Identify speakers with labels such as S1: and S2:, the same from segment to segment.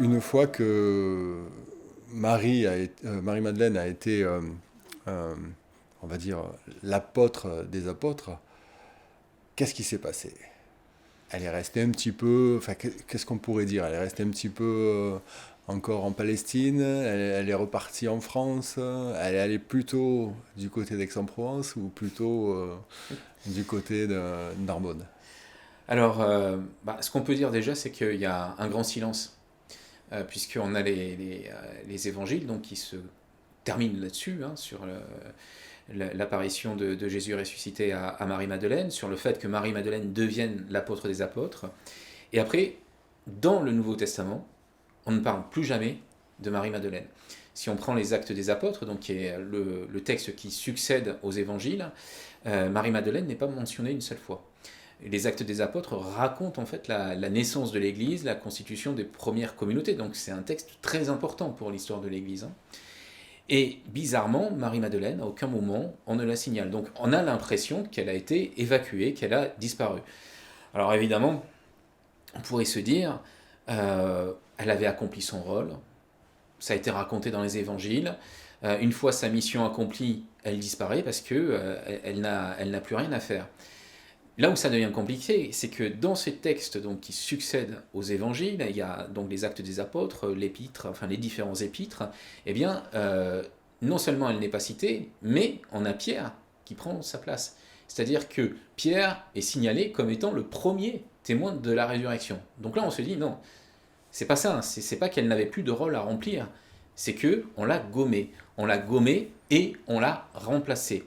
S1: une fois que Marie-Madeleine a été, euh, on va dire, l'apôtre des apôtres, qu'est-ce qui s'est passé? Elle est restée un petit peu, enfin, qu'est-ce qu'on pourrait dire? Elle est restée un petit peu encore en Palestine, elle est repartie en France, elle est allée plutôt du côté d'Aix-en-Provence ou plutôt du côté de Narbonne?
S2: Alors, ce qu'on peut dire déjà, c'est qu'il y a un grand silence, puisqu'on a les évangiles donc, qui se terminent là-dessus, hein, sur l'apparition de Jésus ressuscité à Marie-Madeleine, sur le fait que Marie-Madeleine devienne l'apôtre des apôtres. Et après, dans le Nouveau Testament, on ne parle plus jamais de Marie-Madeleine. Si on prend les Actes des Apôtres, donc qui est le texte qui succède aux évangiles, Marie-Madeleine n'est pas mentionnée une seule fois. Les Actes des Apôtres racontent en fait la naissance de l'Église, la constitution des premières communautés. Donc c'est un texte très important pour l'histoire de l'Église, hein. Et bizarrement, Marie-Madeleine, à aucun moment, on ne la signale. Donc on a l'impression qu'elle a été évacuée, qu'elle a disparu. Alors évidemment, on pourrait se dire, elle avait accompli son rôle, ça a été raconté dans les évangiles. Une fois sa mission accomplie, elle disparaît parce que elle n'a plus rien à faire. Là où ça devient compliqué, c'est que dans ces textes donc, qui succèdent aux évangiles, il y a donc les actes des apôtres, l'épître, enfin les différents épîtres, eh bien, non seulement elle n'est pas citée, mais on a Pierre qui prend sa place. C'est-à-dire que Pierre est signalé comme étant le premier témoin de la résurrection. Donc là, on se dit, non, c'est pas ça, c'est pas qu'elle n'avait plus de rôle à remplir, c'est que on l'a gommée. On l'a gommée et on l'a remplacée.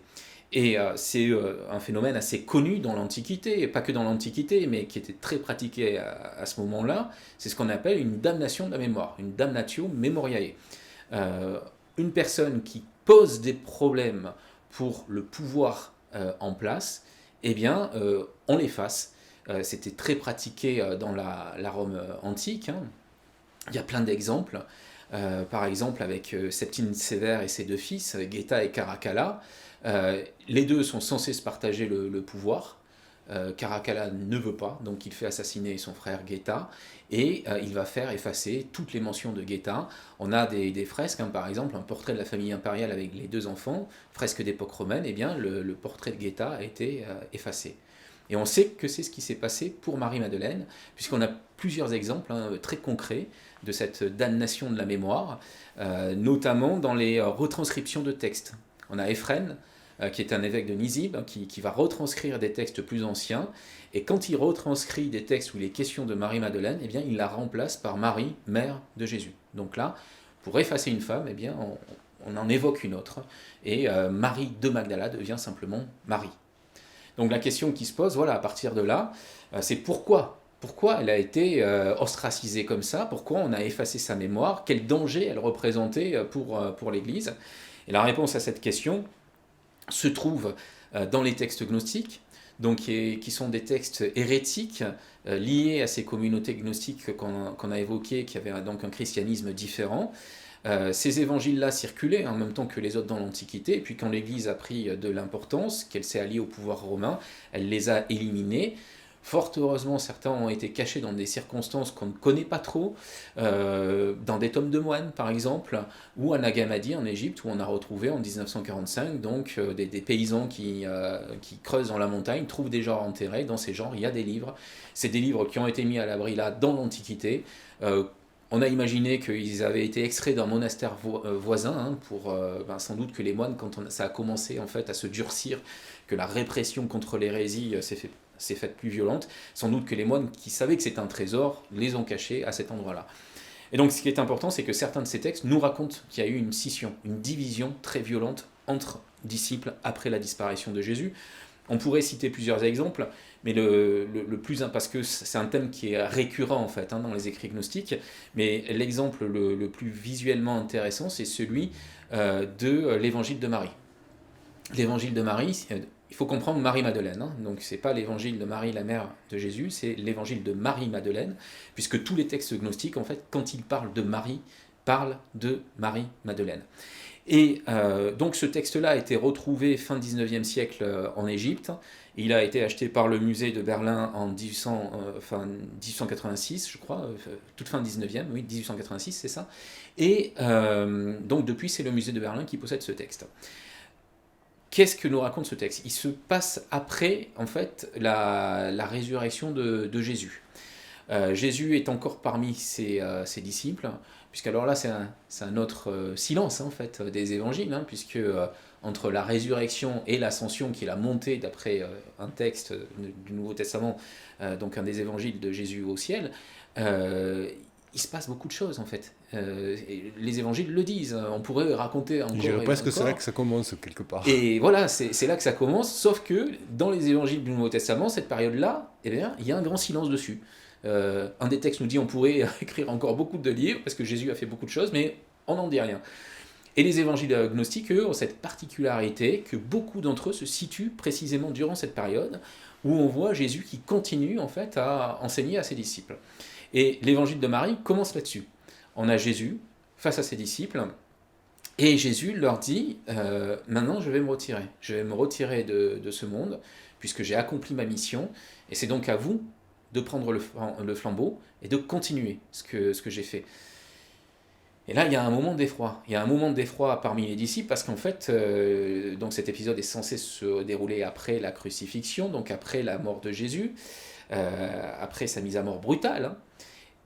S2: Et c'est un phénomène assez connu dans l'Antiquité, et pas que dans l'Antiquité, mais qui était très pratiqué à ce moment-là. C'est ce qu'on appelle une damnation de la mémoire, une damnatio memoriae. Euh, une personne qui pose des problèmes pour le pouvoir en place, eh bien, on l'efface. C'était très pratiqué dans la Rome antique, hein. Il y a plein d'exemples. Par exemple, avec Septime Sévère et ses deux fils, Geta et Caracalla, les deux sont censés se partager le pouvoir. Caracalla ne veut pas, donc il fait assassiner son frère Geta et il va faire effacer toutes les mentions de Geta. On a des fresques, hein, par exemple, un portrait de la famille impériale avec les deux enfants, fresque d'époque romaine, et bien le portrait de Geta a été effacé. Et on sait que c'est ce qui s'est passé pour Marie-Madeleine, puisqu'on a plusieurs exemples, hein, très concrets de cette damnation de la mémoire, notamment dans les retranscriptions de textes. On a Éphrem, qui est un évêque de Nisib, qui va retranscrire des textes plus anciens, et quand il retranscrit des textes où il est question de Marie-Madeleine, eh bien, il la remplace par Marie, mère de Jésus. Donc là, pour effacer une femme, eh bien, on en évoque une autre, et Marie de Magdala devient simplement Marie. Donc la question qui se pose, voilà, à partir de là, c'est pourquoi elle a été ostracisée comme ça? Pourquoi on a effacé sa mémoire? Quel danger elle représentait pour l'Église? Et la réponse à cette question se trouve dans les textes gnostiques, donc qui sont des textes hérétiques liés à ces communautés gnostiques qu'on a évoquées, qui avaient donc un christianisme différent. Ces évangiles-là circulaient en même temps que les autres dans l'Antiquité, et puis quand l'Église a pris de l'importance, qu'elle s'est alliée au pouvoir romain, elle les a éliminés. Fort heureusement, certains ont été cachés dans des circonstances qu'on ne connaît pas trop, dans des tomes de moines par exemple, ou à Nagamadi en Égypte, où on a retrouvé en 1945 donc, des paysans qui creusent dans la montagne, trouvent des genres enterrés. Dans ces genres, il y a des livres. C'est des livres qui ont été mis à l'abri là dans l'Antiquité. On a imaginé qu'ils avaient été extraits d'un monastère voisin, hein, pour sans doute que les moines, quand ça a commencé en fait à se durcir, que la répression contre l'hérésie s'est faite plus violente, sans doute que les moines qui savaient que c'était un trésor les ont cachés à cet endroit-là. Et donc ce qui est important, c'est que certains de ces textes nous racontent qu'il y a eu une scission, une division très violente entre disciples après la disparition de Jésus. On pourrait citer plusieurs exemples, mais le plus, parce que c'est un thème qui est récurrent en fait, hein, dans les écrits gnostiques, mais l'exemple le plus visuellement intéressant, c'est celui de l'évangile de Marie. L'évangile de Marie, il faut comprendre Marie-Madeleine, hein, donc c'est pas l'évangile de Marie, la mère de Jésus, c'est l'évangile de Marie-Madeleine, puisque tous les textes gnostiques, en fait, quand ils parlent de Marie, parle de Marie-Madeleine. Et donc ce texte-là a été retrouvé fin 19e siècle en Égypte. Il a été acheté par le musée de Berlin en 1886, je crois, toute fin 19e, oui, 1886, c'est ça. Et donc depuis, c'est le musée de Berlin qui possède ce texte. Qu'est-ce que nous raconte ce texte? Il se passe après, en fait, la résurrection de Jésus. Jésus est encore parmi ses disciples, puisqu'alors là, c'est un autre silence, en fait, des évangiles, puisque entre la résurrection et l'ascension, qui est la montée, d'après un texte du Nouveau Testament, donc un des évangiles de Jésus au ciel, il se passe beaucoup de choses, en fait. Les évangiles le disent, on pourrait raconter encore.
S1: Je dirais presque que c'est là que ça commence, quelque part.
S2: Et voilà, c'est là que ça commence, sauf que dans les évangiles du Nouveau Testament, cette période-là, eh bien, il y a un grand silence dessus. Un des textes nous dit on pourrait écrire encore beaucoup de livres, parce que Jésus a fait beaucoup de choses, mais on n'en dit rien. Et les évangiles gnostiques, eux, ont cette particularité que beaucoup d'entre eux se situent précisément durant cette période, où on voit Jésus qui continue, en fait, à enseigner à ses disciples. Et l'évangile de Marie commence là-dessus. On a Jésus face à ses disciples, et Jésus leur dit maintenant je vais me retirer. Je vais me retirer de ce monde, puisque j'ai accompli ma mission, et c'est donc à vous de prendre le flambeau et de continuer ce que j'ai fait. Et là, il y a un moment d'effroi. Il y a un moment d'effroi parmi les disciples, parce qu'en fait, donc cet épisode est censé se dérouler après la crucifixion, donc après la mort de Jésus, après sa mise à mort brutale.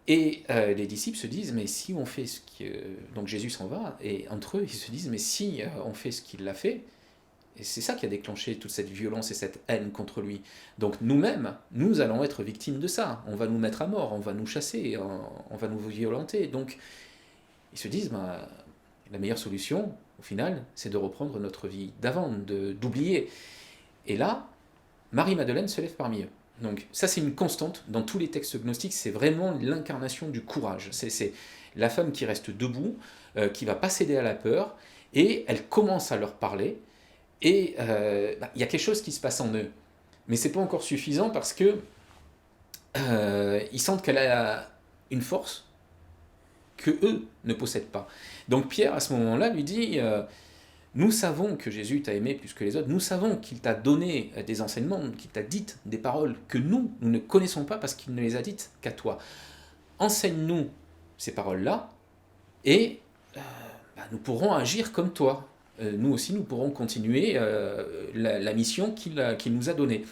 S2: Et les disciples se disent, mais si on fait ce que... Donc Jésus s'en va, et entre eux, ils se disent, mais si on fait ce qu'il a fait, et c'est ça qui a déclenché toute cette violence et cette haine contre lui. Donc nous-mêmes, nous allons être victimes de ça. On va nous mettre à mort, on va nous chasser, on va nous violenter. Donc ils se disent, bah, la meilleure solution, au final, c'est de reprendre notre vie d'avant, d'oublier. Et là, Marie-Madeleine se lève parmi eux. Donc ça, c'est une constante dans tous les textes gnostiques, c'est vraiment l'incarnation du courage. C'est la femme qui reste debout, qui va pas céder à la peur, et elle commence à leur parler, et il y a quelque chose qui se passe en eux. Mais c'est pas encore suffisant, parce que ils sentent qu'elle a une force que eux ne possèdent pas. Donc Pierre, à ce moment-là, lui dit... nous savons que Jésus t'a aimé plus que les autres, nous savons qu'il t'a donné des enseignements, qu'il t'a dit des paroles que nous ne connaissons pas parce qu'il ne les a dites qu'à toi. Enseigne-nous ces paroles-là et nous pourrons agir comme toi. Nous aussi, nous pourrons continuer la mission qu'il nous a donnée.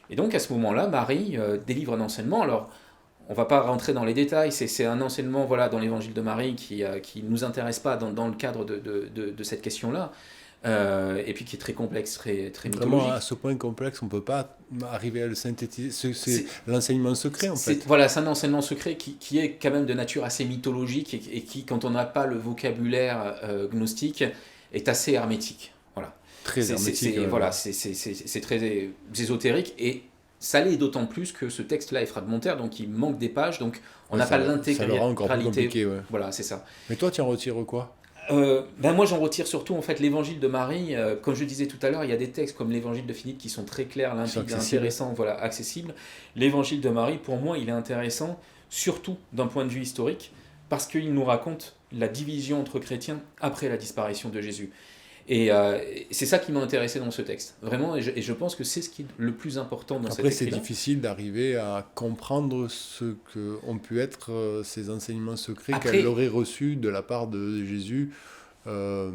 S2: Et donc à ce moment-là, Marie délivre un enseignement. Alors, on ne va pas rentrer dans les détails, c'est un enseignement dans l'évangile de Marie qui ne nous intéresse pas dans le cadre de cette question-là, et puis qui est très complexe, très mythologique.
S1: Vraiment, à ce point complexe, on ne peut pas arriver à le synthétiser. C'est l'enseignement secret, en fait.
S2: Voilà, c'est un enseignement secret qui est quand même de nature assez mythologique et qui, quand on n'a pas le vocabulaire gnostique, est assez hermétique. Voilà.
S1: Très hermétique.
S2: Voilà, c'est très ésotérique, et ça l'est d'autant plus que ce texte-là est fragmentaire, donc il manque des pages, donc on n'a pas l'intégralité.
S1: Ça le rend encore plus compliqué, ouais.
S2: Voilà, c'est ça.
S1: Mais toi, tu en retires quoi?
S2: Moi, j'en retire surtout en fait l'évangile de Marie. Comme je disais tout à l'heure, il y a des textes comme l'évangile de Philippe qui sont très clairs, limpides, intéressants, accessibles. L'évangile de Marie, pour moi, il est intéressant, surtout d'un point de vue historique, parce qu'il nous raconte la division entre chrétiens après la disparition de Jésus. Et c'est ça qui m'a intéressé dans ce texte, vraiment, et je pense que c'est ce qui est le plus important dans cet écrit-là.
S1: Après, c'est difficile d'arriver à comprendre ce qu'ont pu être ces enseignements secrets qu'elle aurait reçus de la part de Jésus, et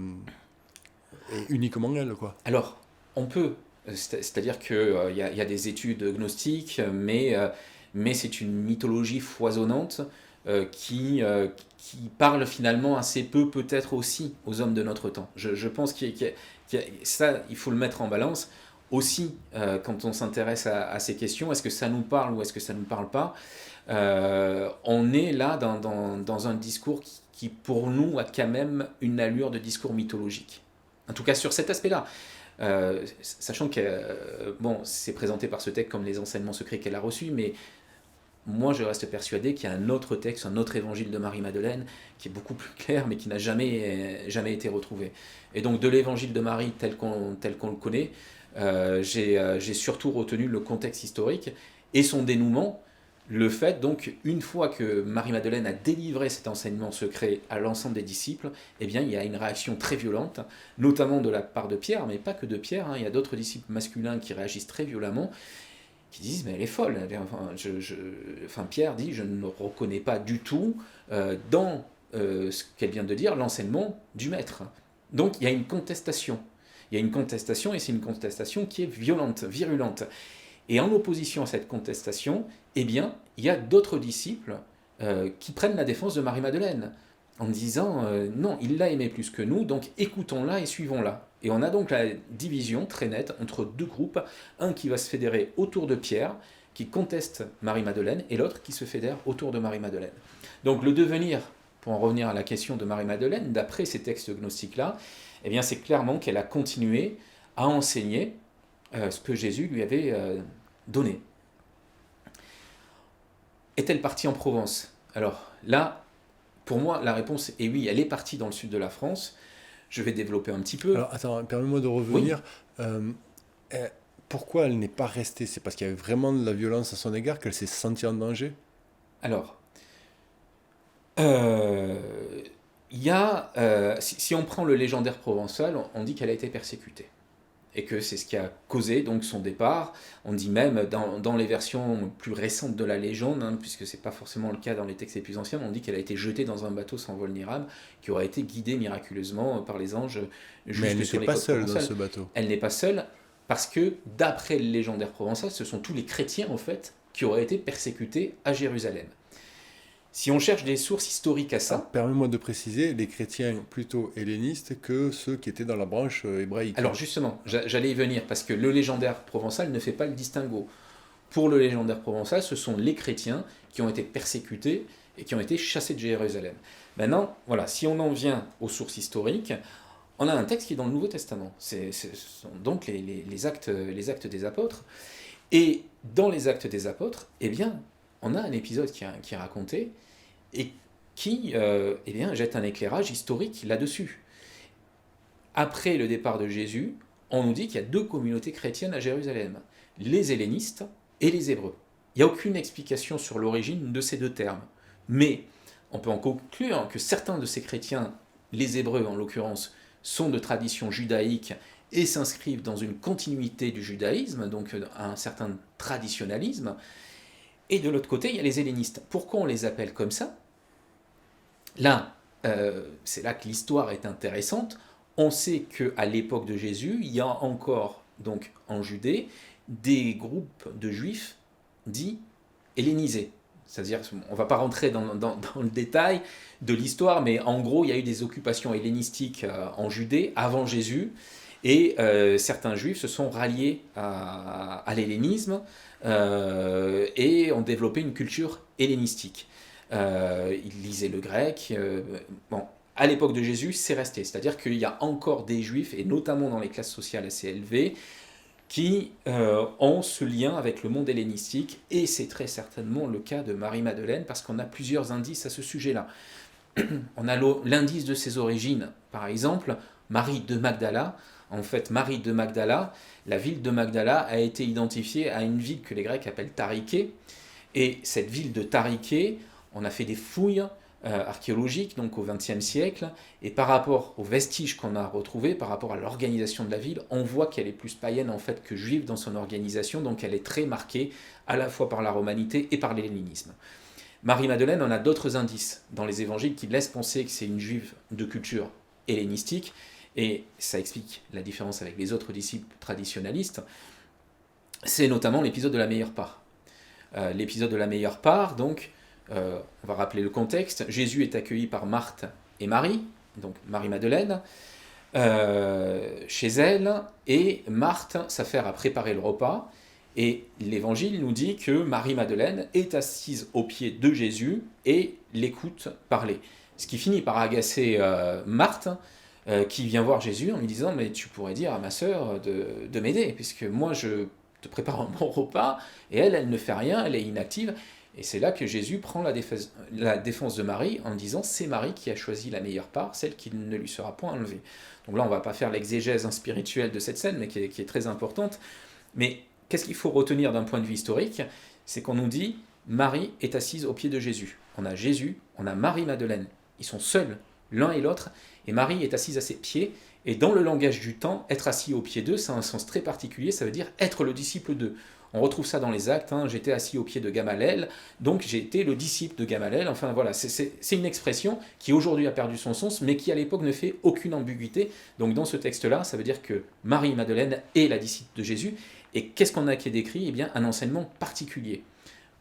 S1: uniquement elle, quoi.
S2: Alors, on peut, c'est-à-dire qu'il y a des études gnostiques, mais c'est une mythologie foisonnante qui parle finalement assez peu peut-être aussi aux hommes de notre temps. Je pense ça, il faut le mettre en balance. Aussi, quand on s'intéresse à ces questions, est-ce que ça nous parle ou est-ce que ça ne nous parle pas, on est là dans un discours qui, pour nous, a quand même une allure de discours mythologique. En tout cas, sur cet aspect-là. Sachant que c'est présenté par ce texte comme les enseignements secrets qu'elle a reçus, mais moi je reste persuadé qu'il y a un autre texte, un autre évangile de Marie-Madeleine qui est beaucoup plus clair mais qui n'a jamais été retrouvé. Et donc de l'évangile de Marie tel qu'on le connaît, j'ai surtout retenu le contexte historique et son dénouement le fait, donc, une fois que Marie-Madeleine a délivré cet enseignement secret à l'ensemble des disciples, eh bien, il y a une réaction très violente, notamment de la part de Pierre, mais pas que de Pierre, hein, il y a d'autres disciples masculins qui réagissent très violemment, qui disent, mais elle est folle. Pierre dit, je ne reconnais pas du tout dans ce qu'elle vient de dire l'enseignement du maître. Donc, il y a une contestation. Il y a une contestation, et c'est une contestation qui est violente, virulente. Et en opposition à cette contestation, eh bien, il y a d'autres disciples qui prennent la défense de Marie-Madeleine, en disant non, il l'a aimée plus que nous, donc écoutons-la et suivons-la. Et on a donc la division très nette entre deux groupes, un qui va se fédérer autour de Pierre, qui conteste Marie-Madeleine, et l'autre qui se fédère autour de Marie-Madeleine. Donc le devenir, pour en revenir à la question de Marie-Madeleine, d'après ces textes gnostiques-là, eh bien, c'est clairement qu'elle a continué à enseigner ce que Jésus lui avait donné. Est-elle partie en Provence? Alors là, pour moi, la réponse est oui, elle est partie dans le sud de la France. Je vais développer un petit peu.
S1: Alors, attends, permets-moi de revenir. Oui. Pourquoi elle n'est pas restée? C'est parce qu'il y avait vraiment de la violence à son égard qu'elle s'est sentie en danger?
S2: Alors, il y a, si on prend le légendaire provençal, on dit qu'elle a été persécutée. Et que c'est ce qui a causé donc son départ. On dit même, dans les versions plus récentes de la légende, hein, puisque ce n'est pas forcément le cas dans les textes les plus anciens, on dit qu'elle a été jetée dans un bateau sans vol ni rame, qui aurait été guidé miraculeusement par les anges
S1: jusque sur les côtes provençales. Mais elle n'était pas seule dans ce bateau.
S2: Elle n'est pas seule, parce que, d'après le légendaire provençal, ce sont tous les chrétiens, en fait, qui auraient été persécutés à Jérusalem. Si on cherche des sources historiques à ça...
S1: Permets-moi de préciser, les chrétiens plutôt hellénistes que ceux qui étaient dans la branche hébraïque.
S2: Alors justement, j'allais y venir, parce que le légendaire provençal ne fait pas le distinguo. Pour le légendaire provençal, ce sont les chrétiens qui ont été persécutés et qui ont été chassés de Jérusalem. Maintenant, voilà, si on en vient aux sources historiques, on a un texte qui est dans le Nouveau Testament. Ce sont donc les actes des apôtres. Et dans les actes des apôtres, eh bien, on a un épisode qui est raconté et qui eh bien, jette un éclairage historique là-dessus. Après le départ de Jésus, on nous dit qu'il y a deux communautés chrétiennes à Jérusalem, les hellénistes et les hébreux. Il n'y a aucune explication sur l'origine de ces deux termes, mais on peut en conclure que certains de ces chrétiens, les hébreux en l'occurrence, sont de tradition judaïque et s'inscrivent dans une continuité du judaïsme, donc un certain traditionnalisme. Et de l'autre côté, il y a les hellénistes. Pourquoi on les appelle comme ça? Là, c'est là que l'histoire est intéressante. On sait qu'à l'époque de Jésus, il y a encore, donc en Judée, des groupes de juifs dits hellénisés. C'est-à-dire, on ne va pas rentrer dans le détail de l'histoire, mais en gros, il y a eu des occupations hellénistiques en Judée avant Jésus, et certains juifs se sont ralliés à l'hellénisme et ont développé une culture hellénistique. Ils lisaient le grec. À l'époque de Jésus, c'est resté. C'est-à-dire qu'il y a encore des juifs, et notamment dans les classes sociales assez élevées, qui ont ce lien avec le monde hellénistique, et c'est très certainement le cas de Marie-Madeleine, parce qu'on a plusieurs indices à ce sujet-là. On a l'indice de ses origines, par exemple, Marie de Magdala. En fait, Marie de Magdala, la ville de Magdala a été identifiée à une ville que les Grecs appellent Tariké, et cette ville de Tariké, on a fait des fouilles archéologiques donc au XXe siècle, et par rapport aux vestiges qu'on a retrouvés, par rapport à l'organisation de la ville, on voit qu'elle est plus païenne en fait que juive dans son organisation, donc elle est très marquée à la fois par la romanité et par l'hellénisme. Marie-Madeleine, on a d'autres indices dans les évangiles qui laissent penser que c'est une juive de culture hellénistique, et ça explique la différence avec les autres disciples traditionnalistes. C'est notamment l'épisode de la meilleure part. L'épisode de la meilleure part, donc, on va rappeler le contexte. Jésus est accueilli par Marthe et Marie, donc Marie-Madeleine, chez elle, et Marthe s'affaire à préparer le repas, et l'évangile nous dit que Marie-Madeleine est assise aux pieds de Jésus et l'écoute parler. Ce qui finit par agacer Marthe, qui vient voir Jésus en lui disant « Mais tu pourrais dire à ma sœur de m'aider, puisque moi je te prépare un bon repas, et elle ne fait rien, elle est inactive. » Et c'est là que Jésus prend la défense de Marie en disant « C'est Marie qui a choisi la meilleure part, celle qui ne lui sera point enlevée. » Donc là, on ne va pas faire l'exégèse spirituelle de cette scène, mais qui est très importante. Mais qu'est-ce qu'il faut retenir d'un point de vue historique? C'est qu'on nous dit Marie est assise au pied de Jésus. On a Jésus, on a Marie-Madeleine. Ils sont seuls, l'un et l'autre, et Marie est assise à ses pieds. Et dans le langage du temps, être assis au pied d'eux, ça a un sens très particulier, ça veut dire être le disciple d'eux. On retrouve ça dans les actes, hein, j'étais assis au pied de Gamaliel, donc j'ai été le disciple de Gamaliel. Enfin voilà, c'est une expression qui aujourd'hui a perdu son sens, mais qui à l'époque ne fait aucune ambiguïté. Donc dans ce texte-là, ça veut dire que Marie-Madeleine est la disciple de Jésus. Et qu'est-ce qu'on a qui est décrit? Eh bien, un enseignement particulier.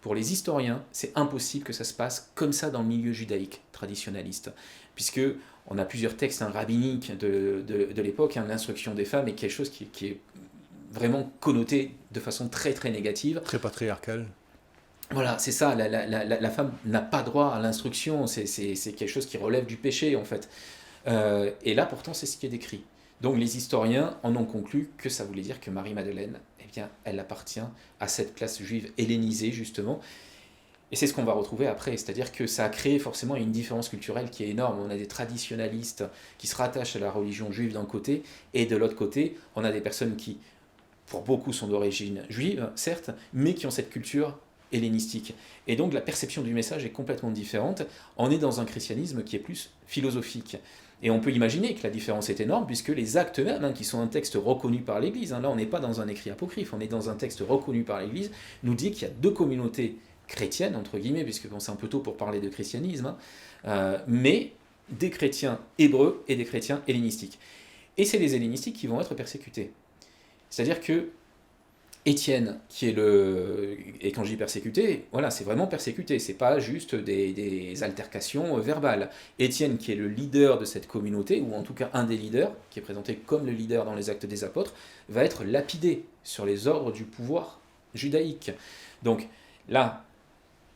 S2: Pour les historiens, c'est impossible que ça se passe comme ça dans le milieu judaïque traditionnaliste, puisque on a plusieurs textes rabbiniques de l'époque, l'instruction des femmes est quelque chose qui est vraiment connoté de façon très très négative.
S1: Très patriarcal.
S2: Voilà, c'est ça, la femme n'a pas droit à l'instruction, c'est quelque chose qui relève du péché en fait. Et là pourtant c'est ce qui est décrit. Donc les historiens en ont conclu que ça voulait dire que Marie-Madeleine, eh bien, elle appartient à cette classe juive hellénisée justement. Et c'est ce qu'on va retrouver après, c'est-à-dire que ça a créé forcément une différence culturelle qui est énorme. On a des traditionalistes qui se rattachent à la religion juive d'un côté, et de l'autre côté, on a des personnes qui, pour beaucoup, sont d'origine juive, certes, mais qui ont cette culture hellénistique. Et donc la perception du message est complètement différente. On est dans un christianisme qui est plus philosophique. Et on peut imaginer que la différence est énorme, puisque les actes mêmes, qui sont un texte reconnu par l'Église, là on n'est pas dans un écrit apocryphe, on est dans un texte reconnu par l'Église, nous dit qu'il y a deux communautés chrétiennes, entre guillemets, puisque bon, c'est un peu tôt pour parler de christianisme, mais des chrétiens hébreux et des chrétiens hellénistiques. Et c'est les hellénistiques qui vont être persécutés. C'est-à-dire que Étienne, qui est le... Et quand je dis persécuté, voilà, c'est vraiment persécuté, c'est pas juste des altercations verbales. Étienne, qui est le leader de cette communauté, ou en tout cas un des leaders, qui est présenté comme le leader dans les Actes des Apôtres, va être lapidé sur les ordres du pouvoir judaïque. Donc là,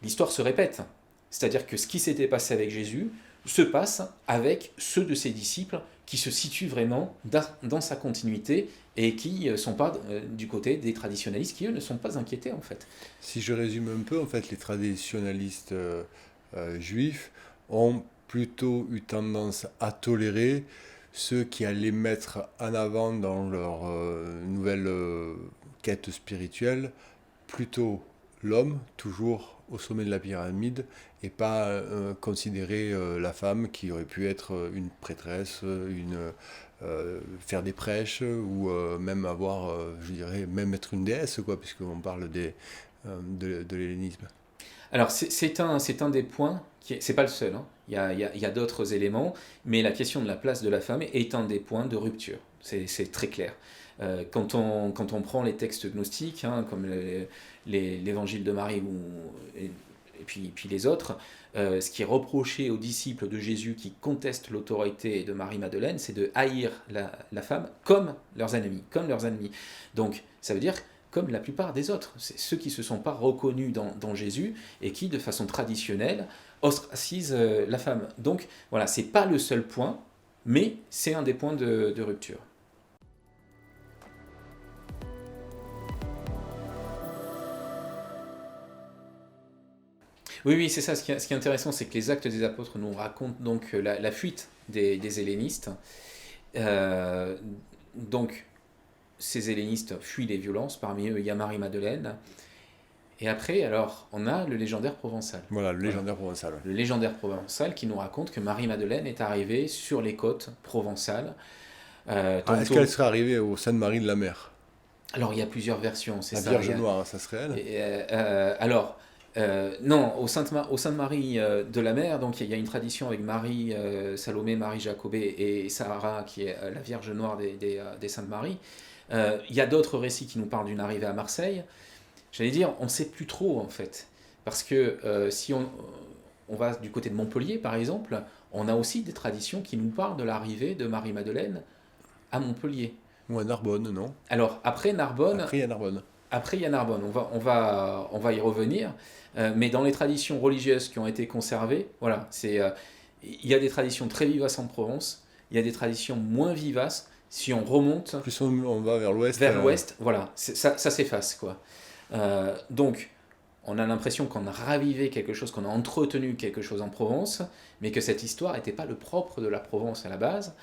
S2: l'histoire se répète. C'est-à-dire que ce qui s'était passé avec Jésus se passe avec ceux de ses disciples qui se situent vraiment dans sa continuité et qui ne sont pas du côté des traditionalistes qui, eux, ne sont pas inquiétés, en fait.
S1: Si je résume un peu, en fait, les traditionalistes juifs ont plutôt eu tendance à tolérer ceux qui allaient mettre en avant dans leur nouvelle quête spirituelle plutôt l'homme, toujours au sommet de la pyramide, et pas considérer la femme qui aurait pu être une prêtresse, faire des prêches, ou même avoir, je dirais, même être une déesse, quoi, puisqu'on parle de l'hellénisme.
S2: Alors, c'est un des points, c'est pas le seul, hein. Il y a d'autres éléments, mais la question de la place de la femme est un des points de rupture, c'est très clair. Quand on prend les textes gnostiques, comme l'évangile de Marie et puis les autres, ce qui est reproché aux disciples de Jésus qui contestent l'autorité de Marie-Madeleine, c'est de haïr la femme comme leurs ennemis, Donc ça veut dire comme la plupart des autres, c'est ceux qui ne se sont pas reconnus dans Jésus et qui, de façon traditionnelle, ostracisent la femme. Donc voilà, c'est pas le seul point, mais c'est un des points de rupture. Oui, c'est ça. Ce qui est intéressant, c'est que les Actes des Apôtres nous racontent donc la fuite des hellénistes. Donc, ces hellénistes fuient les violences. Parmi eux, il y a Marie-Madeleine. Et après, alors, on a le légendaire provençal.
S1: Voilà, le légendaire provençal.
S2: Le légendaire provençal qui nous raconte que Marie-Madeleine est arrivée sur les côtes provençales.
S1: Est-ce qu'elle serait arrivée au Sainte-Marie de la Mer?
S2: Alors, il y a plusieurs versions, c'est
S1: la
S2: ça.
S1: Vierge Noire, ça serait elle?
S2: Non, au Sainte-Marie de la Mer, donc il y a une tradition avec Marie Salomé, Marie Jacobée et Sarah, qui est la Vierge Noire des Saintes Maries. Il y a d'autres récits qui nous parlent d'une arrivée à Marseille. J'allais dire, on ne sait plus trop en fait, parce que si on va du côté de Montpellier par exemple, on a aussi des traditions qui nous parlent de l'arrivée de Marie-Madeleine à Montpellier.
S1: Ou à Narbonne, non?
S2: Alors après Narbonne...
S1: Après, il y a Narbonne.
S2: Après, il y a Narbonne, on va y revenir, mais dans les traditions religieuses qui ont été conservées, voilà, il y a des traditions très vivaces en Provence, il y a des traditions moins vivaces, si on remonte...
S1: Plus on va vers l'ouest.
S2: Vers l'ouest, voilà, ça s'efface, quoi. Donc, on a l'impression qu'on a ravivé quelque chose, qu'on a entretenu quelque chose en Provence, mais que cette histoire n'était pas le propre de la Provence à la base,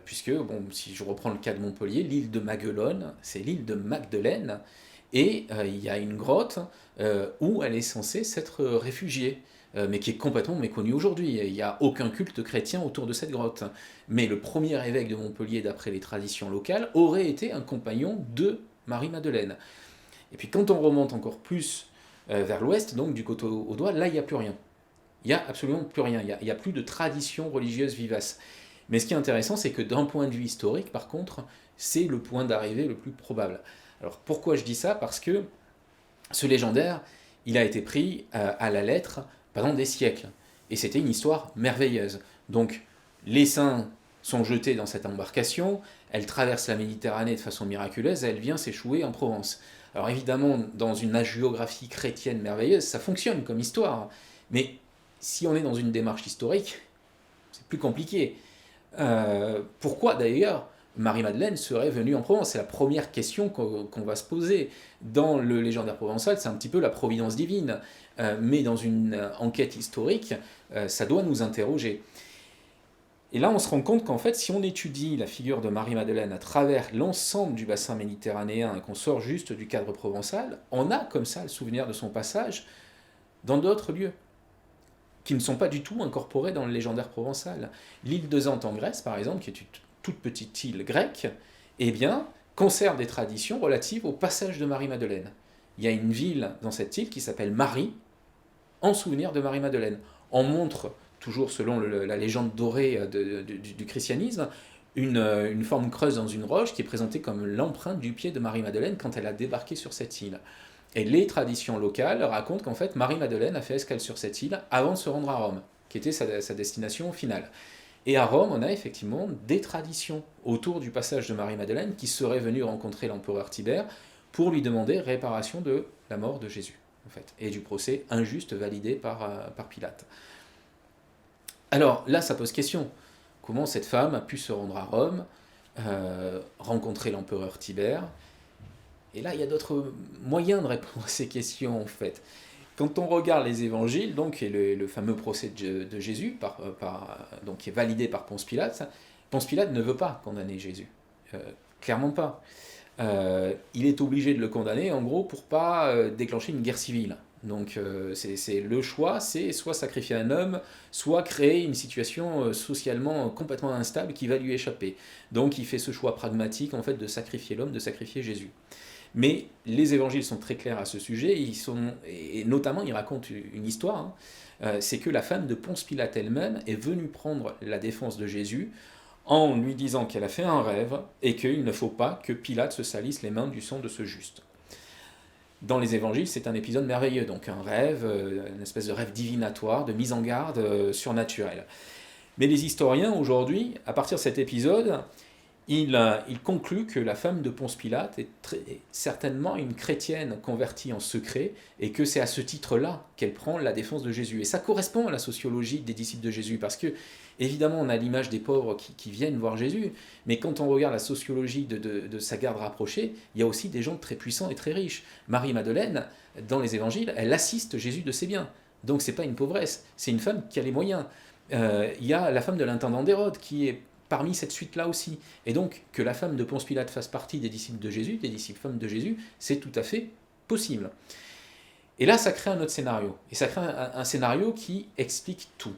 S2: puisque, bon, si je reprends le cas de Montpellier, l'île de Maguelone, c'est l'île de Magdeleine, et il y a une grotte où elle est censée s'être réfugiée, mais qui est complètement méconnue aujourd'hui. Il n'y a aucun culte chrétien autour de cette grotte. Mais le premier évêque de Montpellier, d'après les traditions locales, aurait été un compagnon de Marie-Madeleine. Et puis quand on remonte encore plus vers l'ouest, donc du Côte-aux-Doigt, là il n'y a plus rien. Il n'y a absolument plus rien, il n'y a plus de tradition religieuse vivace. Mais ce qui est intéressant, c'est que d'un point de vue historique, par contre, c'est le point d'arrivée le plus probable. Alors pourquoi je dis ça? Parce que ce légendaire, il a été pris à la lettre pendant des siècles. Et c'était une histoire merveilleuse. Donc les saints sont jetés dans cette embarcation, elle traverse la Méditerranée de façon miraculeuse, et elle vient s'échouer en Provence. Alors évidemment, dans une hagiographie chrétienne merveilleuse, ça fonctionne comme histoire. Mais si on est dans une démarche historique, c'est plus compliqué. Pourquoi d'ailleurs Marie-Madeleine serait venue en Provence? C'est la première question qu'on va se poser. Dans le légendaire provençal, c'est un petit peu la providence divine. Mais dans une enquête historique, ça doit nous interroger. Et là, on se rend compte qu'en fait, si on étudie la figure de Marie-Madeleine à travers l'ensemble du bassin méditerranéen et qu'on sort juste du cadre provençal, on a comme ça le souvenir de son passage dans d'autres lieux qui ne sont pas du tout incorporés dans le légendaire provençal. L'île de Zante en Grèce, par exemple, qui est une toute petite île grecque, eh bien, conserve des traditions relatives au passage de Marie-Madeleine. Il y a une ville dans cette île qui s'appelle Marie, en souvenir de Marie-Madeleine. On montre, toujours selon la légende dorée du christianisme, une forme creuse dans une roche qui est présentée comme l'empreinte du pied de Marie-Madeleine quand elle a débarqué sur cette île. Et les traditions locales racontent qu'en fait Marie-Madeleine a fait escale sur cette île avant de se rendre à Rome, qui était sa destination finale. Et à Rome, on a effectivement des traditions autour du passage de Marie-Madeleine qui serait venue rencontrer l'empereur Tibère pour lui demander réparation de la mort de Jésus, en fait, et du procès injuste validé par Pilate. Alors là, ça pose question. Comment cette femme a pu se rendre à Rome, rencontrer l'empereur Tibère? Et là, il y a d'autres moyens de répondre à ces questions, en fait. Quand on regarde les évangiles, donc, et le fameux procès de Jésus, donc, qui est validé par Ponce Pilate ne veut pas condamner Jésus. Clairement pas. Il est obligé de le condamner, en gros, pour pas déclencher une guerre civile. Donc, c'est le choix, c'est soit sacrifier un homme, soit créer une situation socialement complètement instable qui va lui échapper. Donc, il fait ce choix pragmatique, en fait, de sacrifier l'homme, de sacrifier Jésus. Mais les évangiles sont très clairs à ce sujet, et notamment ils racontent une histoire, c'est que la femme de Ponce Pilate elle-même est venue prendre la défense de Jésus en lui disant qu'elle a fait un rêve et qu'il ne faut pas que Pilate se salisse les mains du sang de ce juste. Dans les évangiles, c'est un épisode merveilleux, donc un rêve, une espèce de rêve divinatoire, de mise en garde surnaturelle. Mais les historiens aujourd'hui, à partir de cet épisode, il conclut que la femme de Ponce Pilate est certainement une chrétienne convertie en secret et que c'est à ce titre-là qu'elle prend la défense de Jésus. Et ça correspond à la sociologie des disciples de Jésus parce que, évidemment, on a l'image des pauvres qui viennent voir Jésus, mais quand on regarde la sociologie de sa garde rapprochée, il y a aussi des gens très puissants et très riches. Marie-Madeleine, dans les évangiles, elle assiste Jésus de ses biens. Donc c'est pas une pauvresse, c'est une femme qui a les moyens. Il y a la femme de l'intendant d'Hérode qui est parmi cette suite-là aussi. Et donc, que la femme de Ponce Pilate fasse partie des disciples de Jésus, des disciples femmes de Jésus, c'est tout à fait possible. Et là, ça crée un autre scénario. Et ça crée un scénario qui explique tout.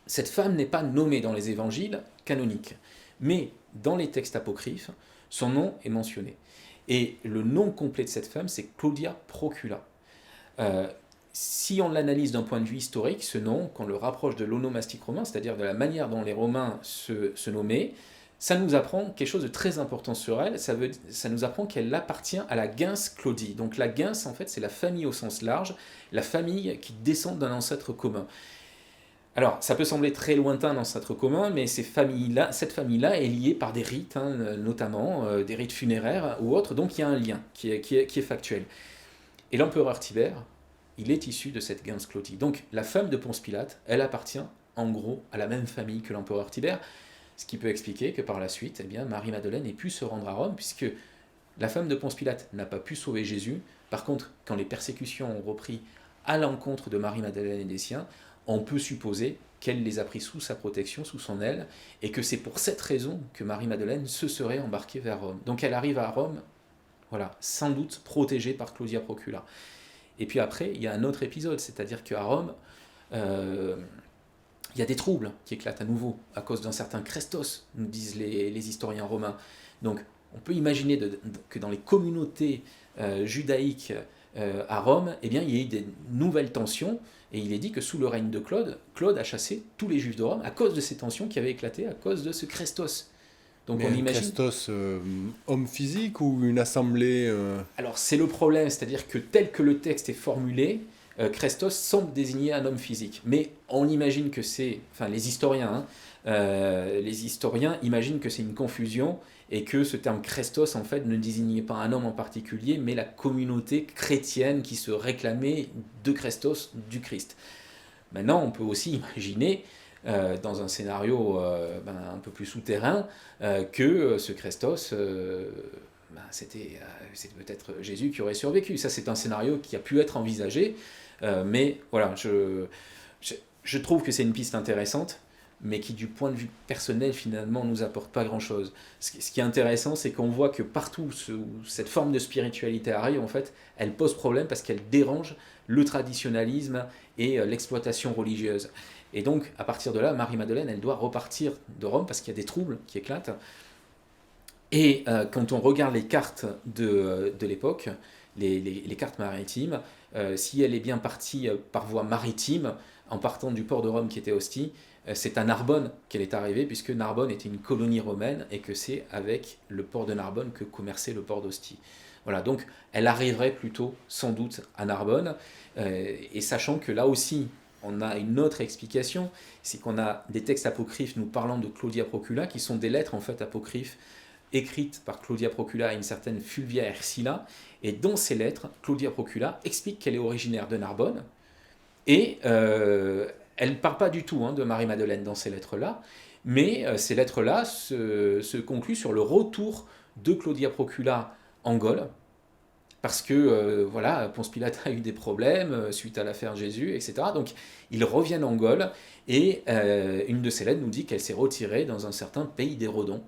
S2: Cette femme n'est pas nommée dans les évangiles canoniques, mais dans les textes apocryphes, son nom est mentionné. Et le nom complet de cette femme, c'est Claudia Procula. Si on l'analyse d'un point de vue historique, ce nom, qu'on le rapproche de l'onomastique romain, c'est-à-dire de la manière dont les Romains se nommaient, ça nous apprend quelque chose de très important sur elle, ça nous apprend qu'elle appartient à la gens Claudie. Donc la gens, en fait, c'est la famille au sens large, la famille qui descend d'un ancêtre commun. Alors, ça peut sembler très lointain l'ancêtre commun, mais cette famille-là est liée par des rites, notamment des rites funéraires ou autres, donc il y a un lien qui est factuel. Et l'empereur Tibère, il est issu de cette gens Claudie. Donc la femme de Ponce Pilate, elle appartient en gros à la même famille que l'empereur Tibère, ce qui peut expliquer que par la suite, eh bien, Marie-Madeleine ait pu se rendre à Rome, puisque la femme de Ponce Pilate n'a pas pu sauver Jésus. Par contre, quand les persécutions ont repris à l'encontre de Marie-Madeleine et des siens, on peut supposer qu'elle les a pris sous sa protection, sous son aile, et que c'est pour cette raison que Marie-Madeleine se serait embarquée vers Rome. Donc elle arrive à Rome voilà, sans doute protégée par Claudia Procula. Et puis après, il y a un autre épisode, c'est-à-dire qu'à Rome, euh, il y a des troubles qui éclatent à nouveau à cause d'un certain Chrestos, nous disent les historiens romains. Donc on peut imaginer que dans les communautés judaïques à Rome, eh bien, il y a eu des nouvelles tensions, et il est dit que sous le règne de Claude, Claude a chassé tous les juifs de Rome à cause de ces tensions qui avaient éclaté à cause de ce Chrestos. Donc
S1: Mais
S2: on
S1: un
S2: imagine.
S1: Christos homme physique ou une assemblée
S2: Alors c'est le problème, c'est-à-dire que tel que le texte est formulé, Chrestos semble désigner un homme physique. Mais on imagine que c'est, enfin les historiens imaginent que c'est une confusion et que ce terme Chrestos en fait ne désignait pas un homme en particulier, mais la communauté chrétienne qui se réclamait de Chrestos, du Christ. Maintenant, on peut aussi imaginer, dans un scénario un peu plus souterrain, que ce Christos, c'était peut-être Jésus qui aurait survécu. Ça, c'est un scénario qui a pu être envisagé, mais voilà, je trouve que c'est une piste intéressante, mais qui, du point de vue personnel, finalement, nous apporte pas grand-chose. Ce qui est intéressant, c'est qu'on voit que partout où cette forme de spiritualité arrive, en fait, elle pose problème parce qu'elle dérange le traditionnalisme et l'exploitation religieuse. Et donc, à partir de là, Marie-Madeleine, elle doit repartir de Rome parce qu'il y a des troubles qui éclatent. Et quand on regarde les cartes de l'époque, les cartes maritimes, si elle est bien partie par voie maritime, en partant du port de Rome qui était Ostie, c'est à Narbonne qu'elle est arrivée, puisque Narbonne était une colonie romaine et que c'est avec le port de Narbonne que commerçait le port d'Ostie. Voilà, donc elle arriverait plutôt sans doute à Narbonne, et sachant que là aussi, on a une autre explication, c'est qu'on a des textes apocryphes nous parlant de Claudia Procula, qui sont des lettres en fait apocryphes écrites par Claudia Procula à une certaine Fulvia Ercilla, et dans ces lettres, Claudia Procula explique qu'elle est originaire de Narbonne, et elle ne parle pas du tout de Marie-Madeleine dans ces lettres-là, mais ces lettres-là se concluent sur le retour de Claudia Procula en Gaule, parce que voilà, Ponce Pilate a eu des problèmes suite à l'affaire Jésus, etc. Donc ils reviennent en Gaule, et une de ces lettres nous dit qu'elle s'est retirée dans un certain pays des Redons,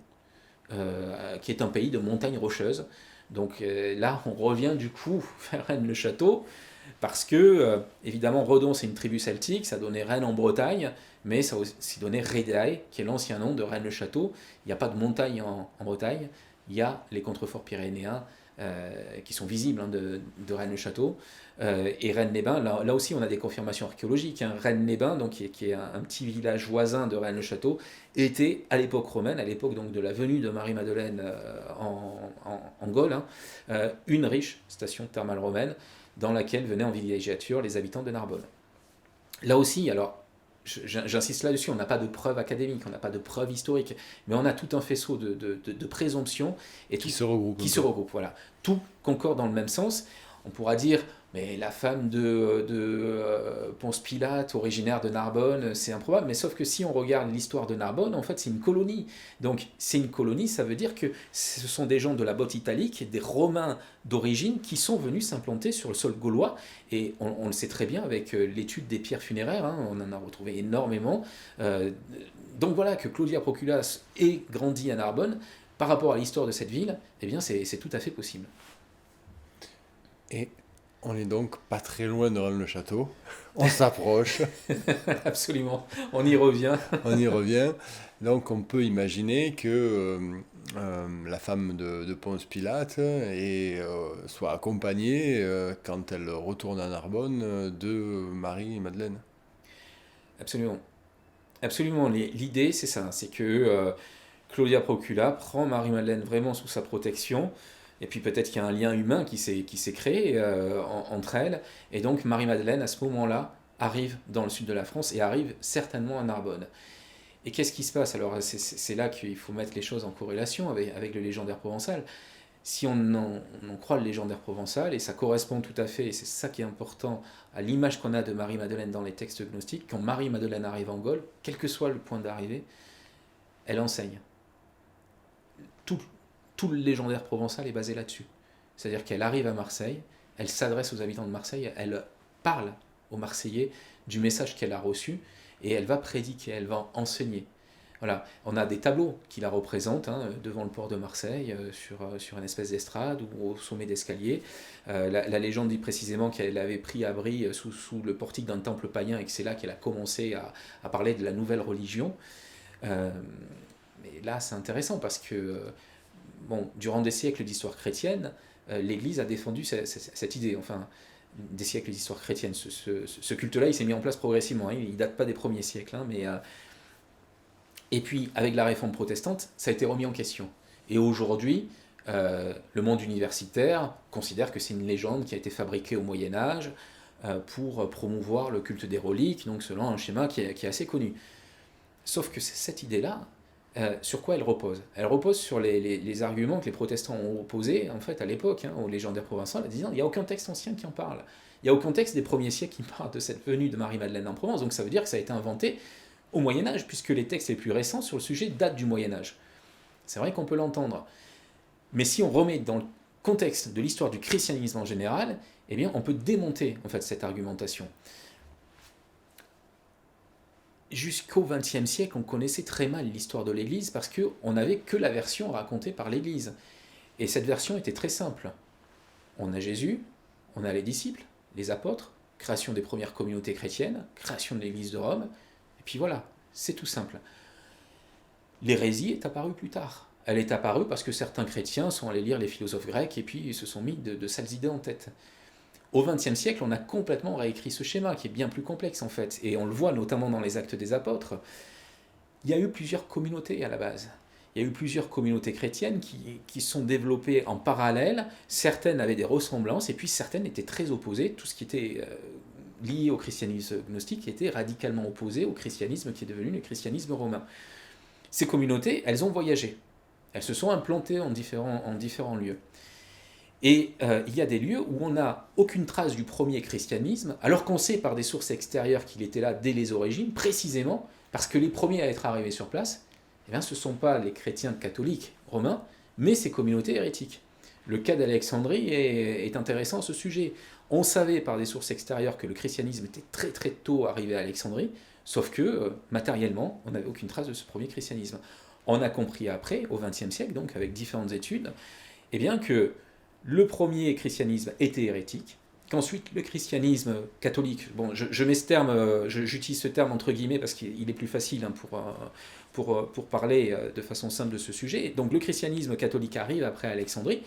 S2: qui est un pays de montagnes rocheuses. Donc là, on revient du coup vers Rennes-le-Château, parce que, évidemment, Redon, c'est une tribu celtique, ça donnait Rennes en Bretagne, mais ça aussi donnait Redae, qui est l'ancien nom de Rennes-le-Château. Il n'y a pas de montagne en Bretagne, il y a les contreforts pyrénéens qui sont visibles de Rennes-le-Château. Et Rennes-les-Bains, là aussi, on a des confirmations archéologiques. Rennes-les-Bains, donc, qui est un petit village voisin de Rennes-le-Château, était à l'époque romaine, à l'époque donc de la venue de Marie-Madeleine en Gaule, une riche station thermale romaine dans laquelle venaient en villégiature les habitants de Narbonne. Là aussi, alors, j'insiste là-dessus, on n'a pas de preuves académiques, on n'a pas de preuves historiques, mais on a tout un faisceau de présomptions et
S1: qui se regroupent.
S2: Voilà. Tout concorde dans le même sens. On pourra dire, mais la femme de Ponce Pilate, originaire de Narbonne, c'est improbable. Mais sauf que si on regarde l'histoire de Narbonne, en fait, c'est une colonie. Donc, c'est une colonie, ça veut dire que ce sont des gens de la botte italique, des Romains d'origine, qui sont venus s'implanter sur le sol gaulois. Et on le sait très bien avec l'étude des pierres funéraires, on en a retrouvé énormément. Donc voilà, que Claudia Procula ait grandi à Narbonne, par rapport à l'histoire de cette ville, eh bien, c'est tout à fait possible.
S1: Et on n'est donc pas très loin de Rennes-le-Château. On s'approche.
S2: Absolument. On y revient.
S1: On y revient. Donc on peut imaginer que la femme de Ponce Pilate soit accompagnée, quand elle retourne à Narbonne, de Marie et Madeleine.
S2: Absolument. Absolument. L'idée, c'est ça. C'est que Claudia Procula prend Marie-Madeleine vraiment sous sa protection. Et puis peut-être qu'il y a un lien humain qui s'est créé entre elles. Et donc Marie-Madeleine, à ce moment-là, arrive dans le sud de la France et arrive certainement à Narbonne. Et qu'est-ce qui se passe? Alors c'est là qu'il faut mettre les choses en corrélation avec le légendaire provençal. Si on croit le légendaire provençal, et ça correspond tout à fait, et c'est ça qui est important, à l'image qu'on a de Marie-Madeleine dans les textes gnostiques, quand Marie-Madeleine arrive en Gaule, quel que soit le point d'arrivée, elle enseigne. Tout le légendaire provençal est basé là-dessus. C'est-à-dire qu'elle arrive à Marseille, elle s'adresse aux habitants de Marseille, elle parle aux Marseillais du message qu'elle a reçu, et elle va prédiquer, elle va enseigner. Voilà, on a des tableaux qui la représentent hein, devant le port de Marseille, sur une espèce d'estrade ou au sommet d'escalier. La légende dit précisément qu'elle avait pris abri sous le portique d'un temple païen et que c'est là qu'elle a commencé à parler de la nouvelle religion. Mais là, c'est intéressant parce que, bon, durant des siècles d'histoire chrétienne, l'Église a défendu cette idée, enfin, des siècles d'histoire chrétienne. Ce culte-là, il s'est mis en place progressivement. Hein, il ne date pas des premiers siècles, hein, mais et puis, avec la réforme protestante, ça a été remis en question. Et aujourd'hui, le monde universitaire considère que c'est une légende qui a été fabriquée au Moyen-Âge pour promouvoir le culte des reliques, donc selon un schéma qui est assez connu. Sauf que cette idée-là, sur quoi elle repose? Elle repose sur les arguments que les protestants ont opposés, en fait, à l'époque, hein, aux légendaires provençales, en disant il n'y a aucun texte ancien qui en parle. Il n'y a aucun texte des premiers siècles qui parle de cette venue de Marie-Madeleine en Provence. Donc ça veut dire que ça a été inventé au Moyen-Âge, puisque les textes les plus récents sur le sujet datent du Moyen-Âge. C'est vrai qu'on peut l'entendre. Mais si on remet dans le contexte de l'histoire du christianisme en général, eh bien, on peut démonter en fait, cette argumentation. Jusqu'au XXe siècle, on connaissait très mal l'histoire de l'Église parce qu'on n'avait que la version racontée par l'Église. Et cette version était très simple. On a Jésus, on a les disciples, les apôtres, création des premières communautés chrétiennes, création de l'Église de Rome, et puis voilà, c'est tout simple. L'hérésie est apparue plus tard. Elle est apparue parce que certains chrétiens sont allés lire les philosophes grecs et puis ils se sont mis de sales idées en tête. Au XXe siècle, on a complètement réécrit ce schéma qui est bien plus complexe en fait, et on le voit notamment dans les Actes des Apôtres. Il y a eu plusieurs communautés à la base. Il y a eu plusieurs communautés chrétiennes qui sont développées en parallèle. Certaines avaient des ressemblances et puis certaines étaient très opposées. Tout ce qui était lié au christianisme gnostique était radicalement opposé au christianisme qui est devenu le christianisme romain. Ces communautés, elles ont voyagé. Elles se sont implantées en différents lieux. Et il y a des lieux où on n'a aucune trace du premier christianisme, alors qu'on sait par des sources extérieures qu'il était là dès les origines, précisément parce que les premiers à être arrivés sur place, eh bien, ce ne sont pas les chrétiens catholiques romains, mais ces communautés hérétiques. Le cas d'Alexandrie est intéressant à ce sujet. On savait par des sources extérieures que le christianisme était très très tôt arrivé à Alexandrie, sauf que matériellement, on n'avait aucune trace de ce premier christianisme. On a compris après, au XXe siècle, donc avec différentes études, eh bien que le premier christianisme était hérétique, qu'ensuite le christianisme catholique, bon, je mets ce terme, j'utilise ce terme entre guillemets parce qu'il est plus facile hein, pour parler de façon simple de ce sujet. Donc le christianisme catholique arrive après Alexandrie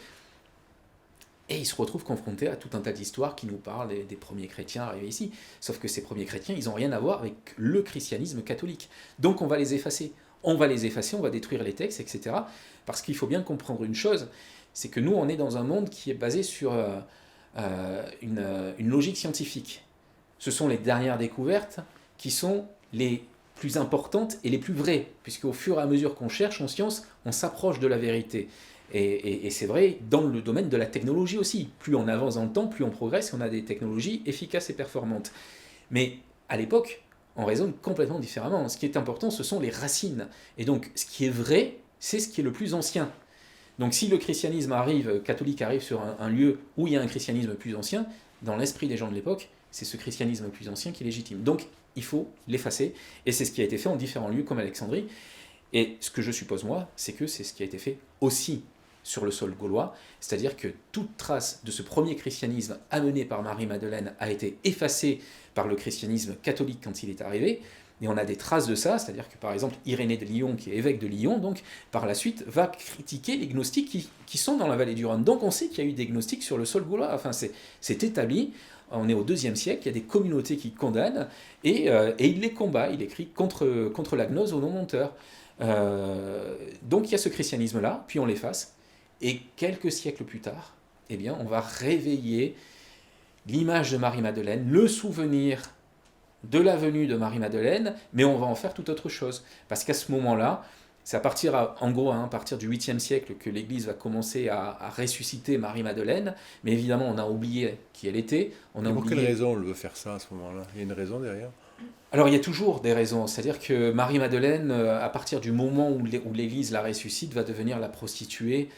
S2: et il se retrouve confronté à tout un tas d'histoires qui nous parlent des premiers chrétiens arrivés ici. Sauf que ces premiers chrétiens, ils n'ont rien à voir avec le christianisme catholique. Donc on va les effacer. On va détruire les textes, etc. Parce qu'il faut bien comprendre une chose, c'est que nous, on est dans un monde qui est basé sur une logique scientifique. Ce sont les dernières découvertes qui sont les plus importantes et les plus vraies, puisqu'au fur et à mesure qu'on cherche en science, on s'approche de la vérité. Et c'est vrai dans le domaine de la technologie aussi. Plus on avance dans le temps, plus on progresse, on a des technologies efficaces et performantes. Mais à l'époque, on raisonne complètement différemment. Ce qui est important, ce sont les racines. Et donc, ce qui est vrai, c'est ce qui est le plus ancien. Donc si le christianisme catholique arrive sur un lieu où il y a un christianisme plus ancien, dans l'esprit des gens de l'époque, c'est ce christianisme plus ancien qui est légitime. Donc il faut l'effacer, et c'est ce qui a été fait en différents lieux comme Alexandrie. Et ce que je suppose moi, c'est que c'est ce qui a été fait aussi sur le sol gaulois, c'est-à-dire que toute trace de ce premier christianisme amené par Marie-Madeleine a été effacée par le christianisme catholique quand il est arrivé. Et on a des traces de ça, c'est-à-dire que par exemple Irénée de Lyon, qui est évêque de Lyon, donc par la suite va critiquer les gnostiques qui sont dans la vallée du Rhône. Donc on sait qu'il y a eu des gnostiques sur le sol gaulois, enfin c'est établi, on est au IIe siècle, il y a des communautés qui condamnent, et il les combat, il écrit contre la gnose au non-monteur. Donc il y a ce christianisme-là, puis on l'efface, et quelques siècles plus tard, eh bien, on va réveiller l'image de Marie-Madeleine, le souvenir de la venue de Marie-Madeleine, mais on va en faire tout autre chose. Parce qu'à ce moment-là, c'est à partir du 8e siècle que l'Église va commencer à ressusciter Marie-Madeleine, mais évidemment, on a oublié qui elle était.
S1: Pour quelle raison on veut faire ça à ce moment-là? Il y a une raison derrière?
S2: Alors, il y a toujours des raisons. C'est-à-dire que Marie-Madeleine, à partir du moment où l'Église la ressuscite, va devenir la prostituée